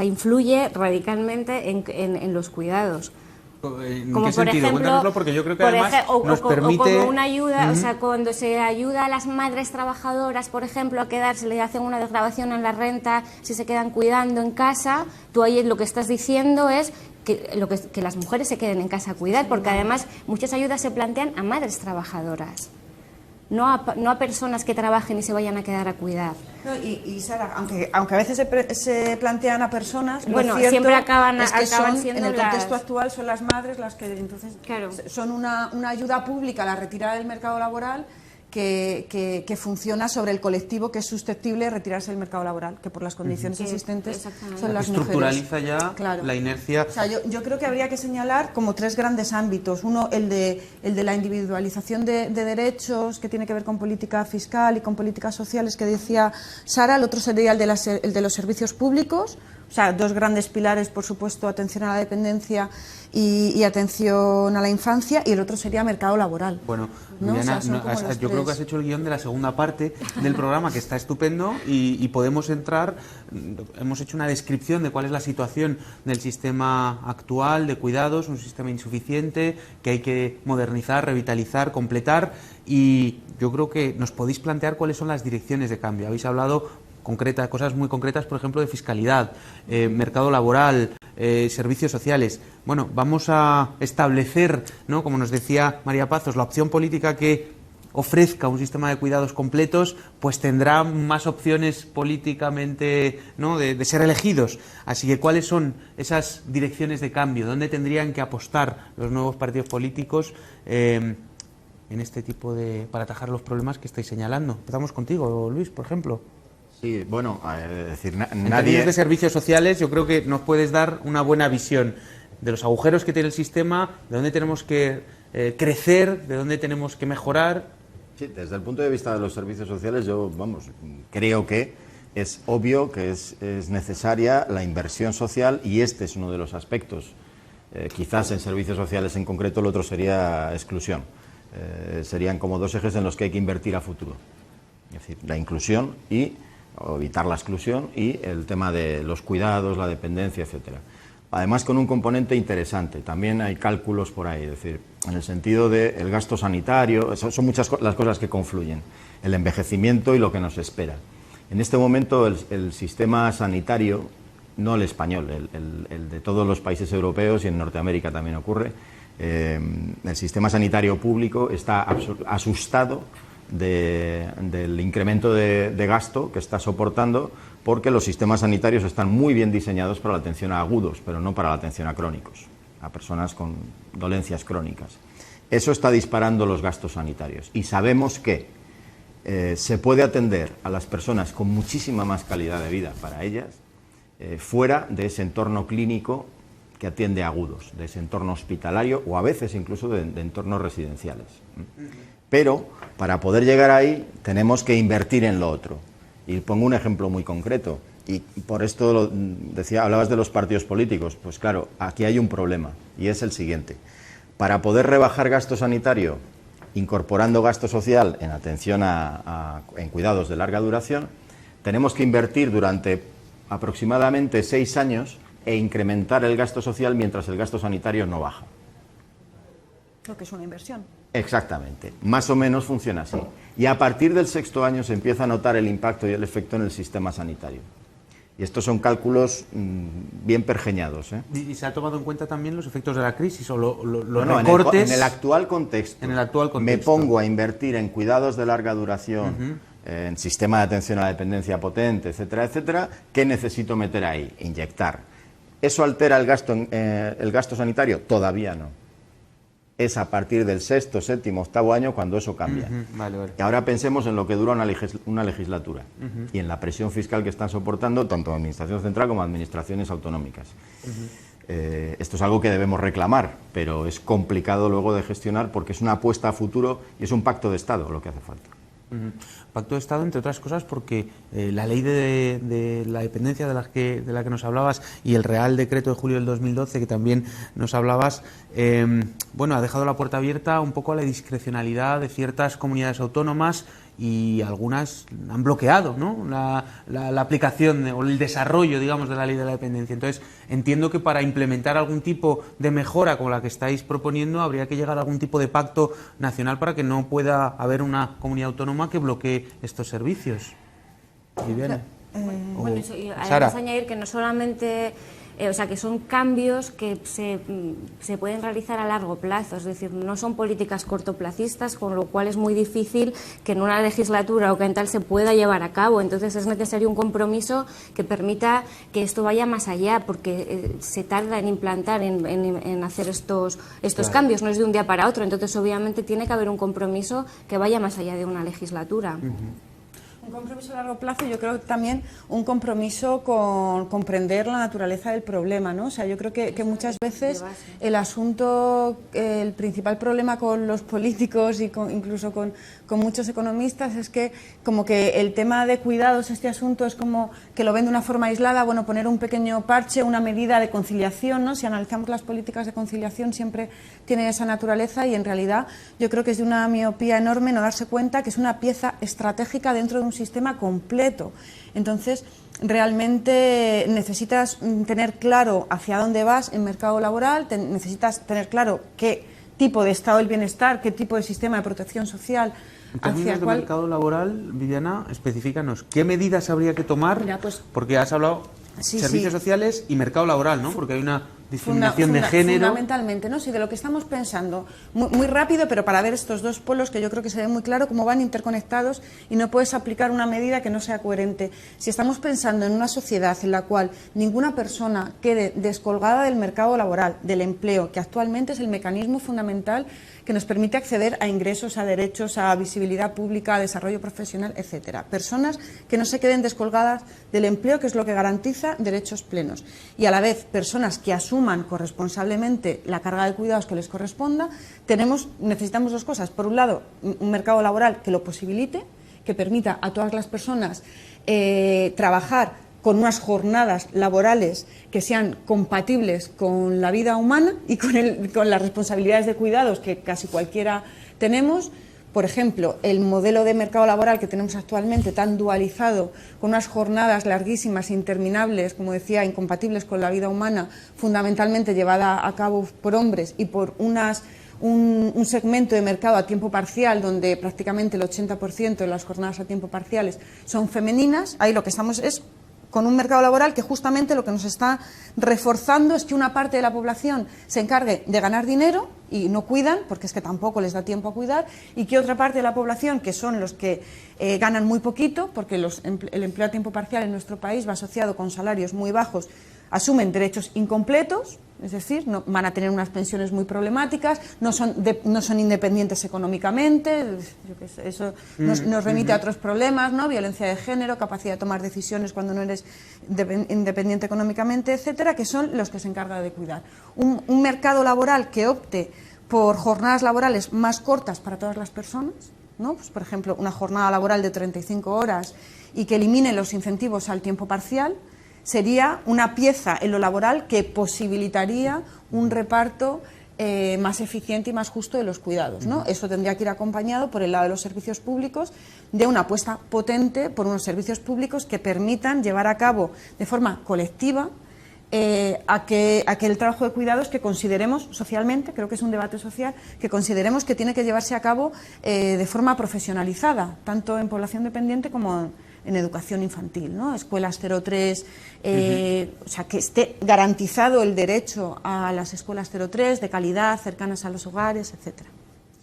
influye radicalmente en los cuidados. ¿En como qué sentido? Ejemplo, Cuéntanoslo, porque yo creo que además nos permite... O como una ayuda, o sea, cuando se ayuda a las madres trabajadoras, por ejemplo, a quedarse, le hacen una desgravación en la renta, si se quedan cuidando en casa, tú ahí lo que estás diciendo es que las mujeres se queden en casa a cuidar, porque además muchas ayudas se plantean a madres trabajadoras. No a personas que trabajen y se vayan a quedar a cuidar. No, y Sara, aunque a veces se plantean a personas, bueno, lo cierto siempre acaban siendo en el contexto actual son las madres las que entonces claro. son una ayuda pública a la retirada del mercado laboral que funciona sobre el colectivo que es susceptible de retirarse del mercado laboral, que por las condiciones existentes son las mujeres. Estructuraliza ya la inercia. O sea, yo creo que habría que señalar como 3 grandes ámbitos. Uno, el de la individualización de derechos, que tiene que ver con política fiscal y con políticas sociales, que decía Sara. El otro sería el de los servicios públicos. O sea, 2 grandes pilares, por supuesto, atención a la dependencia y atención a la infancia, y el otro sería mercado laboral. Bueno, ¿no? Viviana, O sea, yo creo que has hecho el guión de la segunda parte del programa, que está estupendo, y podemos entrar. Hemos hecho una descripción de cuál es la situación del sistema actual de cuidados, un sistema insuficiente que hay que modernizar, revitalizar, completar, y yo creo que nos podéis plantear cuáles son las direcciones de cambio. Habéis hablado cosas muy concretas, por ejemplo, de fiscalidad, mercado laboral, servicios sociales. Bueno, vamos a establecer, ¿no?, como nos decía María Pazos, la opción política que ofrezca un sistema de cuidados completos, pues tendrá más opciones políticamente, ¿no?, de ser elegidos. Así que, ¿cuáles son esas direcciones de cambio? ¿Dónde tendrían que apostar los nuevos partidos políticos en este tipo para atajar los problemas que estáis señalando? Empezamos contigo, Luis, por ejemplo. Sí, bueno, En términos de servicios sociales, yo creo que nos puedes dar una buena visión de los agujeros que tiene el sistema, de dónde tenemos que crecer, de dónde tenemos que mejorar. Sí, desde el punto de vista de los servicios sociales, yo, creo que es obvio que es necesaria la inversión social, y este es uno de los aspectos. Quizás en servicios sociales en concreto, el otro sería exclusión. Serían como 2 ejes en los que hay que invertir a futuro. Es decir, la inclusión o evitar la exclusión, y el tema de los cuidados, la dependencia, etcétera. Además, con un componente interesante, también hay cálculos por ahí, es decir, en el sentido del gasto sanitario, son muchas las cosas que confluyen, el envejecimiento y lo que nos espera. En este momento el sistema sanitario, no el español, el de todos los países europeos, y en Norteamérica también ocurre, el sistema sanitario público está asustado del incremento de gasto que está soportando, porque los sistemas sanitarios están muy bien diseñados para la atención a agudos, pero no para la atención a crónicos, a personas con dolencias crónicas. Eso está disparando los gastos sanitarios, y sabemos que se puede atender a las personas con muchísima más calidad de vida para ellas fuera de ese entorno clínico que atiende a agudos, de ese entorno hospitalario, o a veces incluso de entornos residenciales. Pero para poder llegar ahí tenemos que invertir en lo otro. Y pongo un ejemplo muy concreto, y por esto hablabas de los partidos políticos. Pues claro, aquí hay un problema, y es el siguiente. Para poder rebajar gasto sanitario incorporando gasto social en atención en cuidados de larga duración, tenemos que invertir durante aproximadamente 6 años e incrementar el gasto social mientras el gasto sanitario no baja. Lo que es una inversión. Exactamente, más o menos funciona así. Y a partir del 6.º año se empieza a notar el impacto y el efecto en el sistema sanitario. Y estos son cálculos bien pergeñados, ¿eh? ¿Y se ha tomado en cuenta también los efectos de la crisis o los no, recortes? En el actual contexto. Me pongo a invertir en cuidados de larga duración, en sistema de atención a la dependencia potente, etcétera, etcétera. ¿Qué necesito meter ahí? Inyectar ¿Eso altera el gasto sanitario? Todavía no. Es a partir del 6º, 7º, 8º año cuando eso cambia. Vale. Y ahora pensemos en lo que dura una legislatura y en la presión fiscal que están soportando tanto Administración Central como Administraciones autonómicas. Esto es algo que debemos reclamar, pero es complicado luego de gestionar porque es una apuesta a futuro y es un pacto de Estado lo que hace falta. Pacto de Estado, entre otras cosas, porque la ley de la dependencia de la que nos hablabas y el Real Decreto de julio del 2012, que también nos hablabas, ha dejado la puerta abierta un poco a la discrecionalidad de ciertas comunidades autónomas y algunas han bloqueado, ¿no?, la aplicación o el desarrollo, digamos, de la ley de la dependencia. Entonces, entiendo que para implementar algún tipo de mejora como la que estáis proponiendo habría que llegar a algún tipo de pacto nacional para que no pueda haber una comunidad autónoma que bloquee estos servicios. Viviane. Bueno, eso, y además Sara. añadir que no solamente... que son cambios que se pueden realizar a largo plazo, es decir, no son políticas cortoplacistas, con lo cual es muy difícil que en una legislatura o que en tal se pueda llevar a cabo. Entonces es necesario un compromiso que permita que esto vaya más allá, porque se tarda en implantar, en hacer estos cambios, no es de un día para otro. Entonces obviamente tiene que haber un compromiso que vaya más allá de una legislatura. Un compromiso a largo plazo, yo creo también un compromiso con comprender la naturaleza del problema, ¿no? O sea, yo creo que muchas veces el asunto, el principal problema con los políticos y incluso con muchos economistas es que como que el tema de cuidados, este asunto es como que lo ven de una forma aislada, bueno, poner un pequeño parche, una medida de conciliación, ¿no? Si analizamos las políticas de conciliación siempre tienen esa naturaleza y en realidad yo creo que es de una miopía enorme no darse cuenta que es una pieza estratégica dentro de un sistema completo. Entonces, realmente necesitas tener claro hacia dónde vas en mercado laboral, necesitas tener claro qué tipo de estado del bienestar, qué tipo de sistema de protección social. En términos de mercado laboral, Viviana, especifícanos, ¿qué medidas habría que tomar? Mira, pues, porque has hablado servicios sociales y mercado laboral, ¿no? Porque hay una discriminación de género. Fundamentalmente, ¿no? Sí, de lo que estamos pensando, muy rápido, pero para ver estos dos polos que yo creo que se ve muy claro cómo van interconectados y no puedes aplicar una medida que no sea coherente. Si estamos pensando en una sociedad en la cual ninguna persona quede descolgada del mercado laboral, del empleo, que actualmente es el mecanismo fundamental que nos permite acceder a ingresos, a derechos, a visibilidad pública, a desarrollo profesional, etcétera. Personas que no se queden descolgadas del empleo, que es lo que garantiza derechos plenos. Y a la vez, personas que asuman corresponsablemente la carga de cuidados que les corresponda, necesitamos dos cosas. Por un lado, un mercado laboral que lo posibilite, que permita a todas las personas trabajar con unas jornadas laborales que sean compatibles con la vida humana y con las responsabilidades de cuidados que casi cualquiera tenemos. Por ejemplo, el modelo de mercado laboral que tenemos actualmente tan dualizado, con unas jornadas larguísimas, interminables, como decía, incompatibles con la vida humana, fundamentalmente llevada a cabo por hombres y por un segmento de mercado a tiempo parcial donde prácticamente el 80% de las jornadas a tiempo parciales son femeninas. Ahí lo que estamos es con un mercado laboral que justamente lo que nos está reforzando es que una parte de la población se encargue de ganar dinero y no cuidan, porque es que tampoco les da tiempo a cuidar, y que otra parte de la población, que son los que ganan muy poquito, porque el empleo a tiempo parcial en nuestro país va asociado con salarios muy bajos, asumen derechos incompletos, es decir, no, van a tener unas pensiones muy problemáticas, no son independientes económicamente, eso nos remite a otros problemas, ¿no? Violencia de género, capacidad de tomar decisiones cuando no eres independiente económicamente, etcétera, que son los que se encargan de cuidar. Un mercado laboral que opte por jornadas laborales más cortas para todas las personas, ¿no? Pues, por ejemplo, una jornada laboral de 35 horas y que elimine los incentivos al tiempo parcial, sería una pieza en lo laboral que posibilitaría un reparto más eficiente y más justo de los cuidados, ¿no? Eso tendría que ir acompañado, por el lado de los servicios públicos, de una apuesta potente por unos servicios públicos que permitan llevar a cabo de forma colectiva a que el trabajo de cuidados que consideremos socialmente, creo que es un debate social, que consideremos que tiene que llevarse a cabo de forma profesionalizada, tanto en población dependiente como en educación infantil, ¿no? Escuelas 0-3, o sea, que esté garantizado el derecho a las escuelas 0-3 de calidad, cercanas a los hogares, etcétera.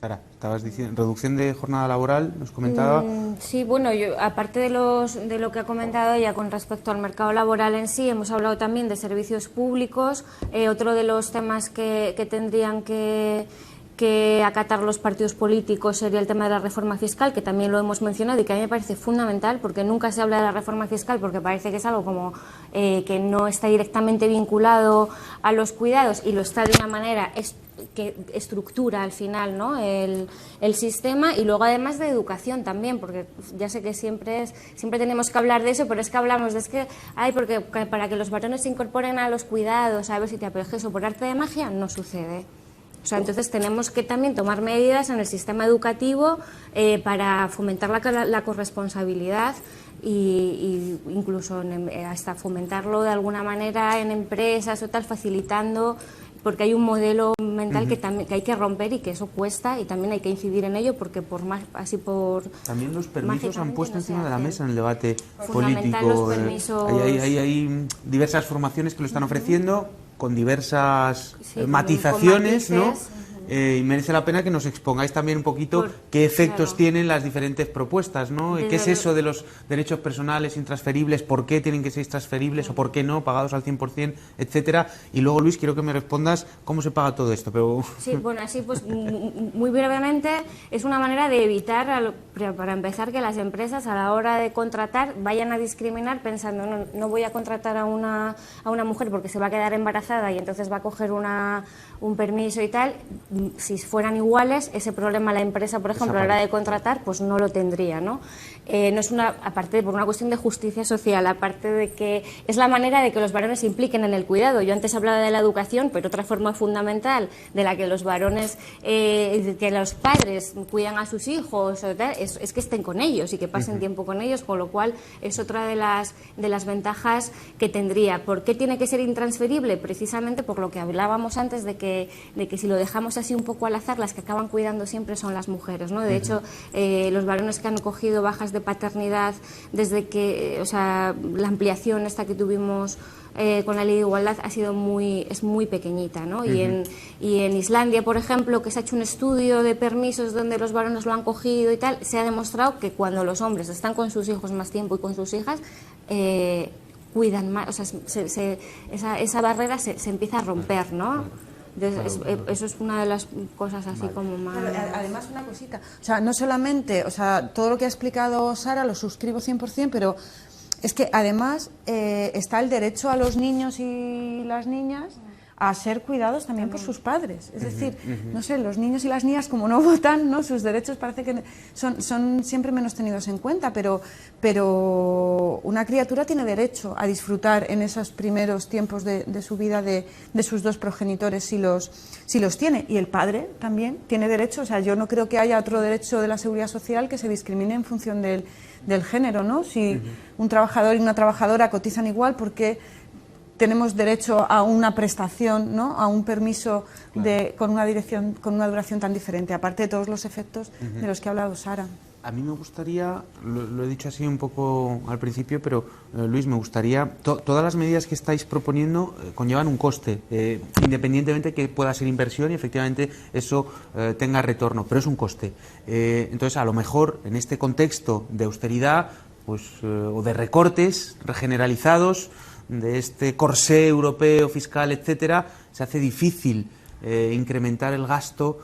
Sara, estabas diciendo, reducción de jornada laboral, nos comentaba. Sí, bueno, yo, aparte de lo que ha comentado ella con respecto al mercado laboral en sí, hemos hablado también de servicios públicos. Otro de los temas que tendrían que acatar los partidos políticos sería el tema de la reforma fiscal, que también lo hemos mencionado y que a mí me parece fundamental, porque nunca se habla de la reforma fiscal porque parece que es algo como que no está directamente vinculado a los cuidados y lo está de una manera que estructura al final, ¿no?, el sistema, y luego además de educación también, porque ya sé que siempre tenemos que hablar de eso, pero es que hablamos de porque para que los varones se incorporen a los cuidados, a ver si te apejes eso por arte de magia, no sucede. O sea, entonces tenemos que también tomar medidas en el sistema educativo para fomentar la corresponsabilidad y incluso hasta fomentarlo de alguna manera en empresas o tal, facilitando, porque hay un modelo mental que hay que romper y que eso cuesta, y también hay que incidir en ello, porque también los permisos han puesto encima de la mesa en el debate fundamental político. Los permisos... Hay diversas formaciones que lo están ofreciendo con diversas matizaciones, con ¿no? matices. Y merece la pena que nos expongáis también un poquito qué efectos tienen las diferentes propuestas, ¿no? ¿Qué es eso de los derechos personales intransferibles? ¿Por qué tienen que ser transferibles o por qué no, pagados al 100%, etcétera? Y luego, Luis, quiero que me respondas cómo se paga todo esto. Pero... Sí, bueno, así pues muy brevemente, es una manera de evitar, para empezar, que las empresas a la hora de contratar vayan a discriminar pensando, no voy a contratar a una mujer porque se va a quedar embarazada y entonces va a coger un permiso y tal. Si fueran iguales, ese problema la empresa, por ejemplo, a la hora de contratar, pues no lo tendría, ¿no? No es aparte por una cuestión de justicia social, aparte de que es la manera de que los varones se impliquen en el cuidado. Yo antes hablaba de la educación, pero otra forma fundamental de la que los varones, que los padres cuidan a sus hijos, es que estén con ellos y que pasen tiempo con ellos, con lo cual es otra de las ventajas que tendría. ¿Por qué tiene que ser intransferible? Precisamente por lo que hablábamos antes de que si lo dejamos así un poco al azar, las que acaban cuidando siempre son las mujeres, ¿no? De hecho, los varones que han cogido bajas de paternidad desde que, la ampliación esta que tuvimos con la ley de igualdad es muy pequeñita, ¿no? Y en Islandia, por ejemplo, que se ha hecho un estudio de permisos donde los varones lo han cogido y tal, se ha demostrado que cuando los hombres están con sus hijos más tiempo y con sus hijas, cuidan más, esa barrera se empieza a romper, ¿no? Eso es una de las cosas así como más... Además, una cosita, no solamente, todo lo que ha explicado Sara lo suscribo 100%, pero es que además está el derecho a los niños y las niñas a ser cuidados también por sus padres. Es decir, no sé, los niños y las niñas, como no votan, ¿no?, sus derechos parece que son siempre menos tenidos en cuenta, pero una criatura tiene derecho a disfrutar en esos primeros tiempos de su vida de sus dos progenitores si los tiene, y el padre también tiene derecho. Yo no creo que haya otro derecho de la seguridad social que se discrimine en función del género, ¿no? Si un trabajador y una trabajadora cotizan igual, porque tenemos derecho a una prestación, ¿no?, a un permiso con una duración tan diferente, aparte de todos los efectos de los que ha hablado Sara. A mí me gustaría, lo he dicho así un poco al principio, pero Luis, me gustaría, todas las medidas que estáis proponiendo conllevan un coste, independientemente que pueda ser inversión y efectivamente eso tenga retorno, pero es un coste. Entonces, a lo mejor en este contexto de austeridad, o de recortes generalizados, de este corsé europeo, fiscal, etcétera, se hace difícil incrementar el gasto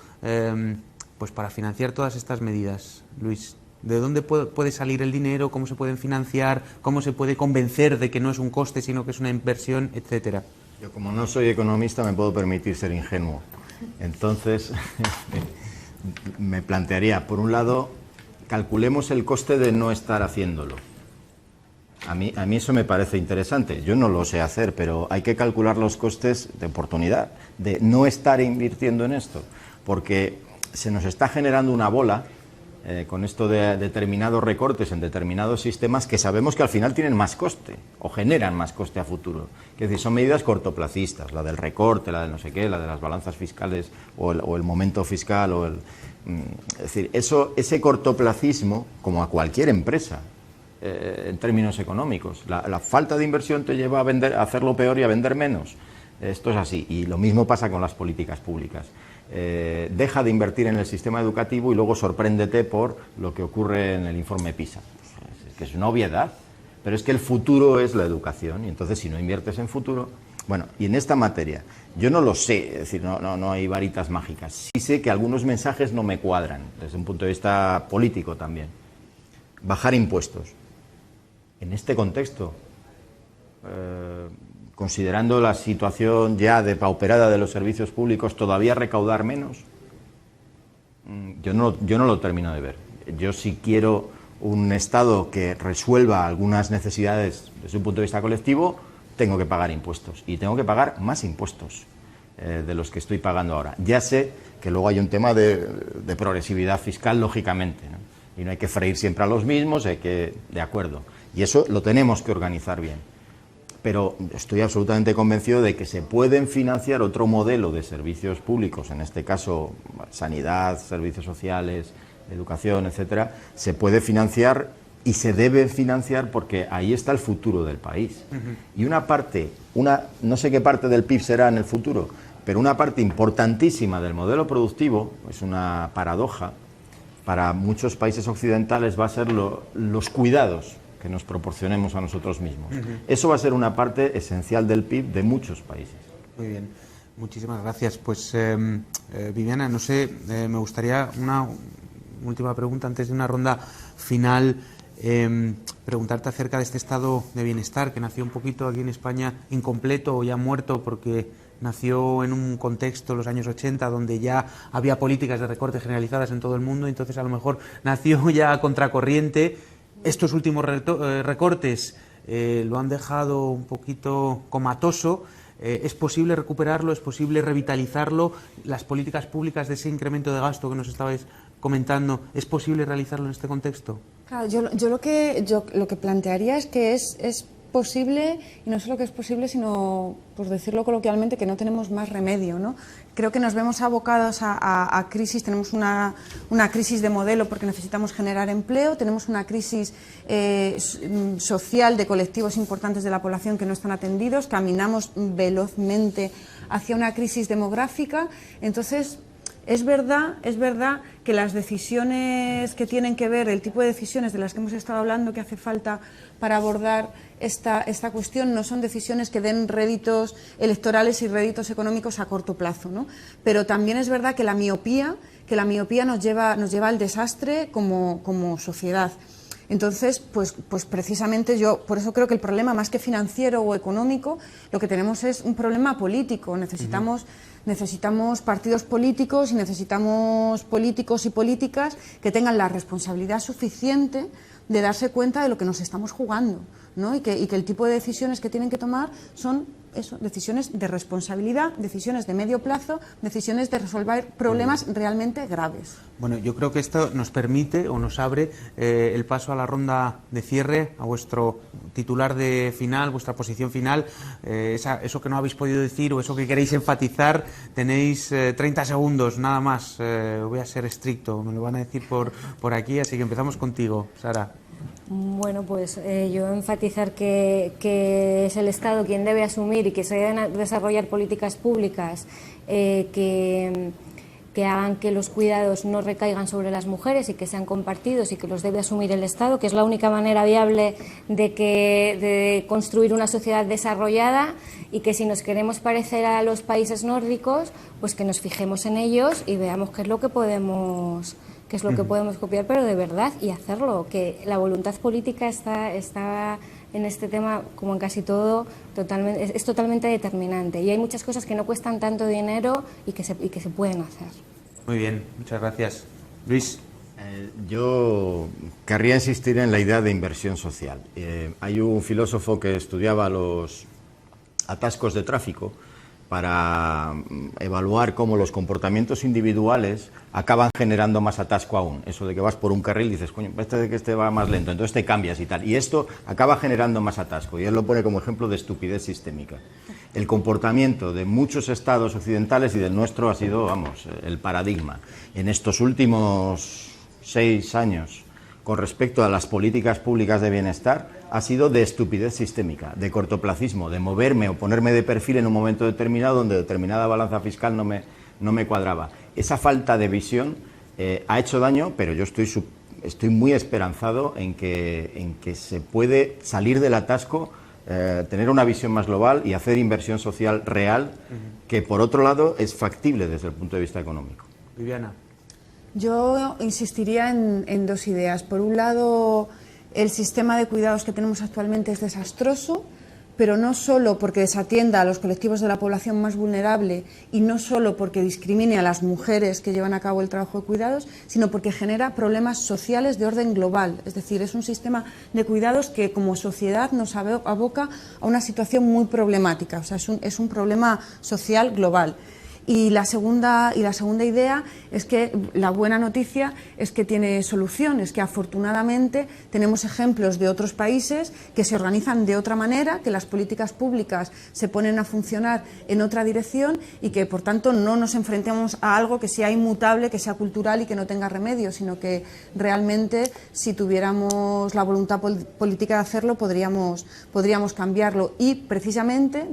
para financiar todas estas medidas. Luis, ¿de dónde puede salir el dinero? ¿Cómo se pueden financiar? ¿Cómo se puede convencer de que no es un coste, sino que es una inversión, etcétera? Yo, como no soy economista, me puedo permitir ser ingenuo. Entonces, me plantearía, por un lado, calculemos el coste de no estar haciéndolo. A mí eso me parece interesante. Yo no lo sé hacer, pero hay que calcular los costes de oportunidad, de no estar invirtiendo en esto, porque se nos está generando una bola con esto de determinados recortes en determinados sistemas que sabemos que al final tienen más coste o generan más coste a futuro. Es decir, son medidas cortoplacistas, la del recorte, la del no sé qué, la de las balanzas fiscales o el momento fiscal. Es decir, ese cortoplacismo, como a cualquier empresa, en términos económicos, la falta de inversión te lleva a hacerlo peor y a vender menos. Esto es así, y lo mismo pasa con las políticas públicas. deja de invertir en el sistema educativo y luego sorpréndete por lo que ocurre en el informe PISA. Es que es una obviedad, pero es que el futuro es la educación, y entonces si no inviertes en futuro... Bueno, y en esta materia, yo no lo sé, es decir, no hay varitas mágicas. Sí sé que algunos mensajes no me cuadran, desde un punto de vista político también. Bajar impuestos. En este contexto, considerando la situación ya depauperada de los servicios públicos, ¿todavía recaudar menos? Yo no lo termino de ver. Yo sí quiero un Estado que resuelva algunas necesidades desde un punto de vista colectivo, tengo que pagar impuestos, y tengo que pagar más impuestos de los que estoy pagando ahora. Ya sé que luego hay un tema de progresividad fiscal, lógicamente, ¿no? Y no hay que freír siempre a los mismos, de acuerdo. Y eso lo tenemos que organizar bien. Pero estoy absolutamente convencido de que se pueden financiar otro modelo de servicios públicos, en este caso sanidad, servicios sociales, educación, etcétera, se puede financiar y se debe financiar porque ahí está el futuro del país. Y una parte, no sé qué parte del PIB será en el futuro, pero una parte importantísima del modelo productivo, es una paradoja, para muchos países occidentales va a ser los cuidados que nos proporcionemos a nosotros mismos. Eso va a ser una parte esencial del PIB de muchos países. Muy bien, muchísimas gracias. Pues Viviana, no sé, me gustaría una última pregunta antes de una ronda final. Preguntarte acerca de este estado de bienestar que nació un poquito aquí en España incompleto o ya muerto, porque nació en un contexto, los años 80, donde ya había políticas de recorte generalizadas en todo el mundo, entonces a lo mejor nació ya a contracorriente. Estos últimos recortes lo han dejado un poquito comatoso. ¿Es posible recuperarlo? ¿Es posible revitalizarlo? Las políticas públicas de ese incremento de gasto que nos estabais comentando, ¿es posible realizarlo en este contexto? Claro, yo lo que plantearía es que es posible, y no solo que es posible, sino, por decirlo coloquialmente, que no tenemos más remedio, ¿no? Creo que nos vemos abocados a crisis, tenemos una crisis de modelo porque necesitamos generar empleo, tenemos una crisis social de colectivos importantes de la población que no están atendidos, caminamos velozmente hacia una crisis demográfica, entonces... Es verdad que las decisiones que tienen que ver, el tipo de decisiones de las que hemos estado hablando que hace falta para abordar esta cuestión no son decisiones que den réditos electorales y réditos económicos a corto plazo, ¿no? Pero también es verdad que la miopía nos lleva al desastre como sociedad. Entonces, pues precisamente yo, por eso creo que el problema, más que financiero o económico, lo que tenemos es un problema político. Necesitamos partidos políticos y necesitamos políticos y políticas que tengan la responsabilidad suficiente de darse cuenta de lo que nos estamos jugando, ¿no? Y que el tipo de decisiones que tienen que tomar son eso, decisiones de responsabilidad, decisiones de medio plazo, decisiones de resolver problemas realmente graves. Bueno, yo creo que esto nos permite o nos abre el paso a la ronda de cierre, a vuestro titular de final, vuestra posición final, eso que no habéis podido decir o eso que queréis enfatizar. Tenéis 30 segundos, nada más. Voy a ser estricto, me lo van a decir por aquí, así que empezamos contigo, Sara. Bueno, pues yo enfatizar que es el Estado quien debe asumir y que se deben desarrollar políticas públicas que hagan que los cuidados no recaigan sobre las mujeres y que sean compartidos y que los debe asumir el Estado, que es la única manera viable de construir una sociedad desarrollada, y que si nos queremos parecer a los países nórdicos, pues que nos fijemos en ellos y veamos qué es lo que podemos copiar, pero de verdad, y hacerlo, que la voluntad política está en este tema, como en casi todo, es totalmente determinante, y hay muchas cosas que no cuestan tanto dinero y que se pueden hacer. Muy bien, muchas gracias. Luis. Yo querría insistir en la idea de inversión social. Hay un filósofo que estudiaba los atascos de tráfico para evaluar cómo los comportamientos individuales acaban generando más atasco aún. Eso de que vas por un carril y dices, coño, este va más lento, entonces te cambias y tal. Y esto acaba generando más atasco. Y él lo pone como ejemplo de estupidez sistémica. El comportamiento de muchos estados occidentales y del nuestro ha sido, el paradigma. En estos últimos 6 años, con respecto a las políticas públicas de bienestar, ha sido de estupidez sistémica, de cortoplacismo, de moverme o ponerme de perfil en un momento determinado donde determinada balanza fiscal no no me cuadraba. Esa falta de visión ha hecho daño, pero yo estoy muy esperanzado en que se puede salir del atasco, tener una visión más global y hacer inversión social real, que por otro lado es factible desde el punto de vista económico. Viviana. Yo insistiría en dos ideas. Por un lado, el sistema de cuidados que tenemos actualmente es desastroso, pero no solo porque desatienda a los colectivos de la población más vulnerable y no solo porque discrimine a las mujeres que llevan a cabo el trabajo de cuidados, sino porque genera problemas sociales de orden global. Es decir, es un sistema de cuidados que como sociedad nos aboca a una situación muy problemática. O sea, es un problema social global. Y la segunda idea es que la buena noticia es que tiene solución, es que afortunadamente tenemos ejemplos de otros países que se organizan de otra manera, que las políticas públicas se ponen a funcionar en otra dirección y que por tanto no nos enfrentemos a algo que sea inmutable, que sea cultural y que no tenga remedio, sino que realmente si tuviéramos la voluntad política de hacerlo podríamos cambiarlo y precisamente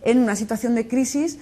en una situación de crisis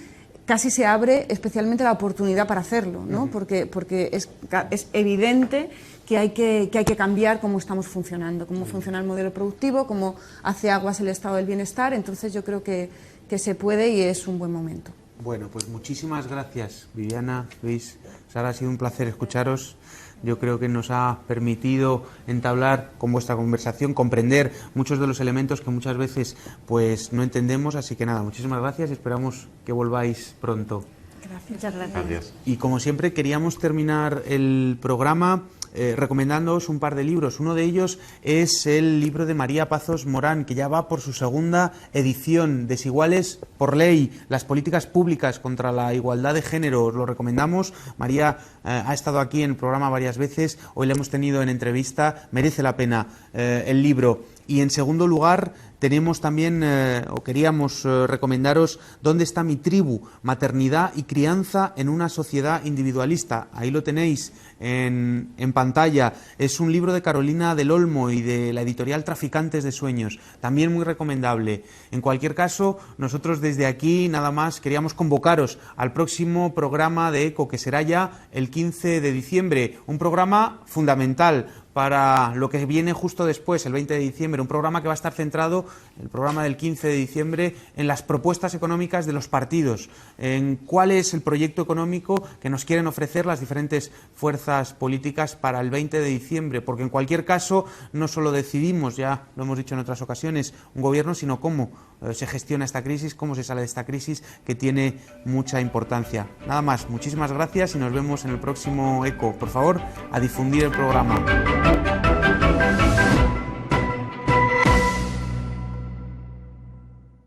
casi se abre especialmente la oportunidad para hacerlo, ¿no? Porque es evidente que hay que cambiar cómo estamos funcionando, cómo funciona el modelo productivo, cómo hace aguas el estado del bienestar. Entonces yo creo que se puede y es un buen momento. Bueno, pues muchísimas gracias, Viviana, Luis, Sara, ha sido un placer escucharos. Yo creo que nos ha permitido entablar con vuestra conversación, comprender muchos de los elementos que muchas veces pues no entendemos, así que nada, muchísimas gracias y esperamos que volváis pronto. Gracias. Muchas gracias. Y como siempre queríamos terminar el programa recomendándoos un par de libros. Uno de ellos es el libro de María Pazos Morán, que ya va por su segunda edición, Desiguales por ley, las políticas públicas contra la igualdad de género. Os lo recomendamos. María ha estado aquí en el programa varias veces, hoy la hemos tenido en entrevista, merece la pena el libro. Y en segundo lugar tenemos también, o queríamos recomendaros ¿Dónde está mi tribu? Maternidad y crianza en una sociedad individualista. Ahí lo tenéis en pantalla. Es un libro de Carolina del Olmo y de la editorial Traficantes de Sueños. También muy recomendable. En cualquier caso, nosotros desde aquí nada más queríamos convocaros al próximo programa de ECO, que será ya el 15 de diciembre. Un programa fundamental para lo que viene justo después, el 20 de diciembre, un programa que va a estar centrado, el programa del 15 de diciembre, en las propuestas económicas de los partidos, en cuál es el proyecto económico que nos quieren ofrecer las diferentes fuerzas políticas para el 20 de diciembre, porque en cualquier caso no solo decidimos, ya lo hemos dicho en otras ocasiones, un gobierno, sino cómo se gestiona esta crisis, cómo se sale de esta crisis, que tiene mucha importancia. Nada más, muchísimas gracias y nos vemos en el próximo ECO. Por favor, a difundir el programa.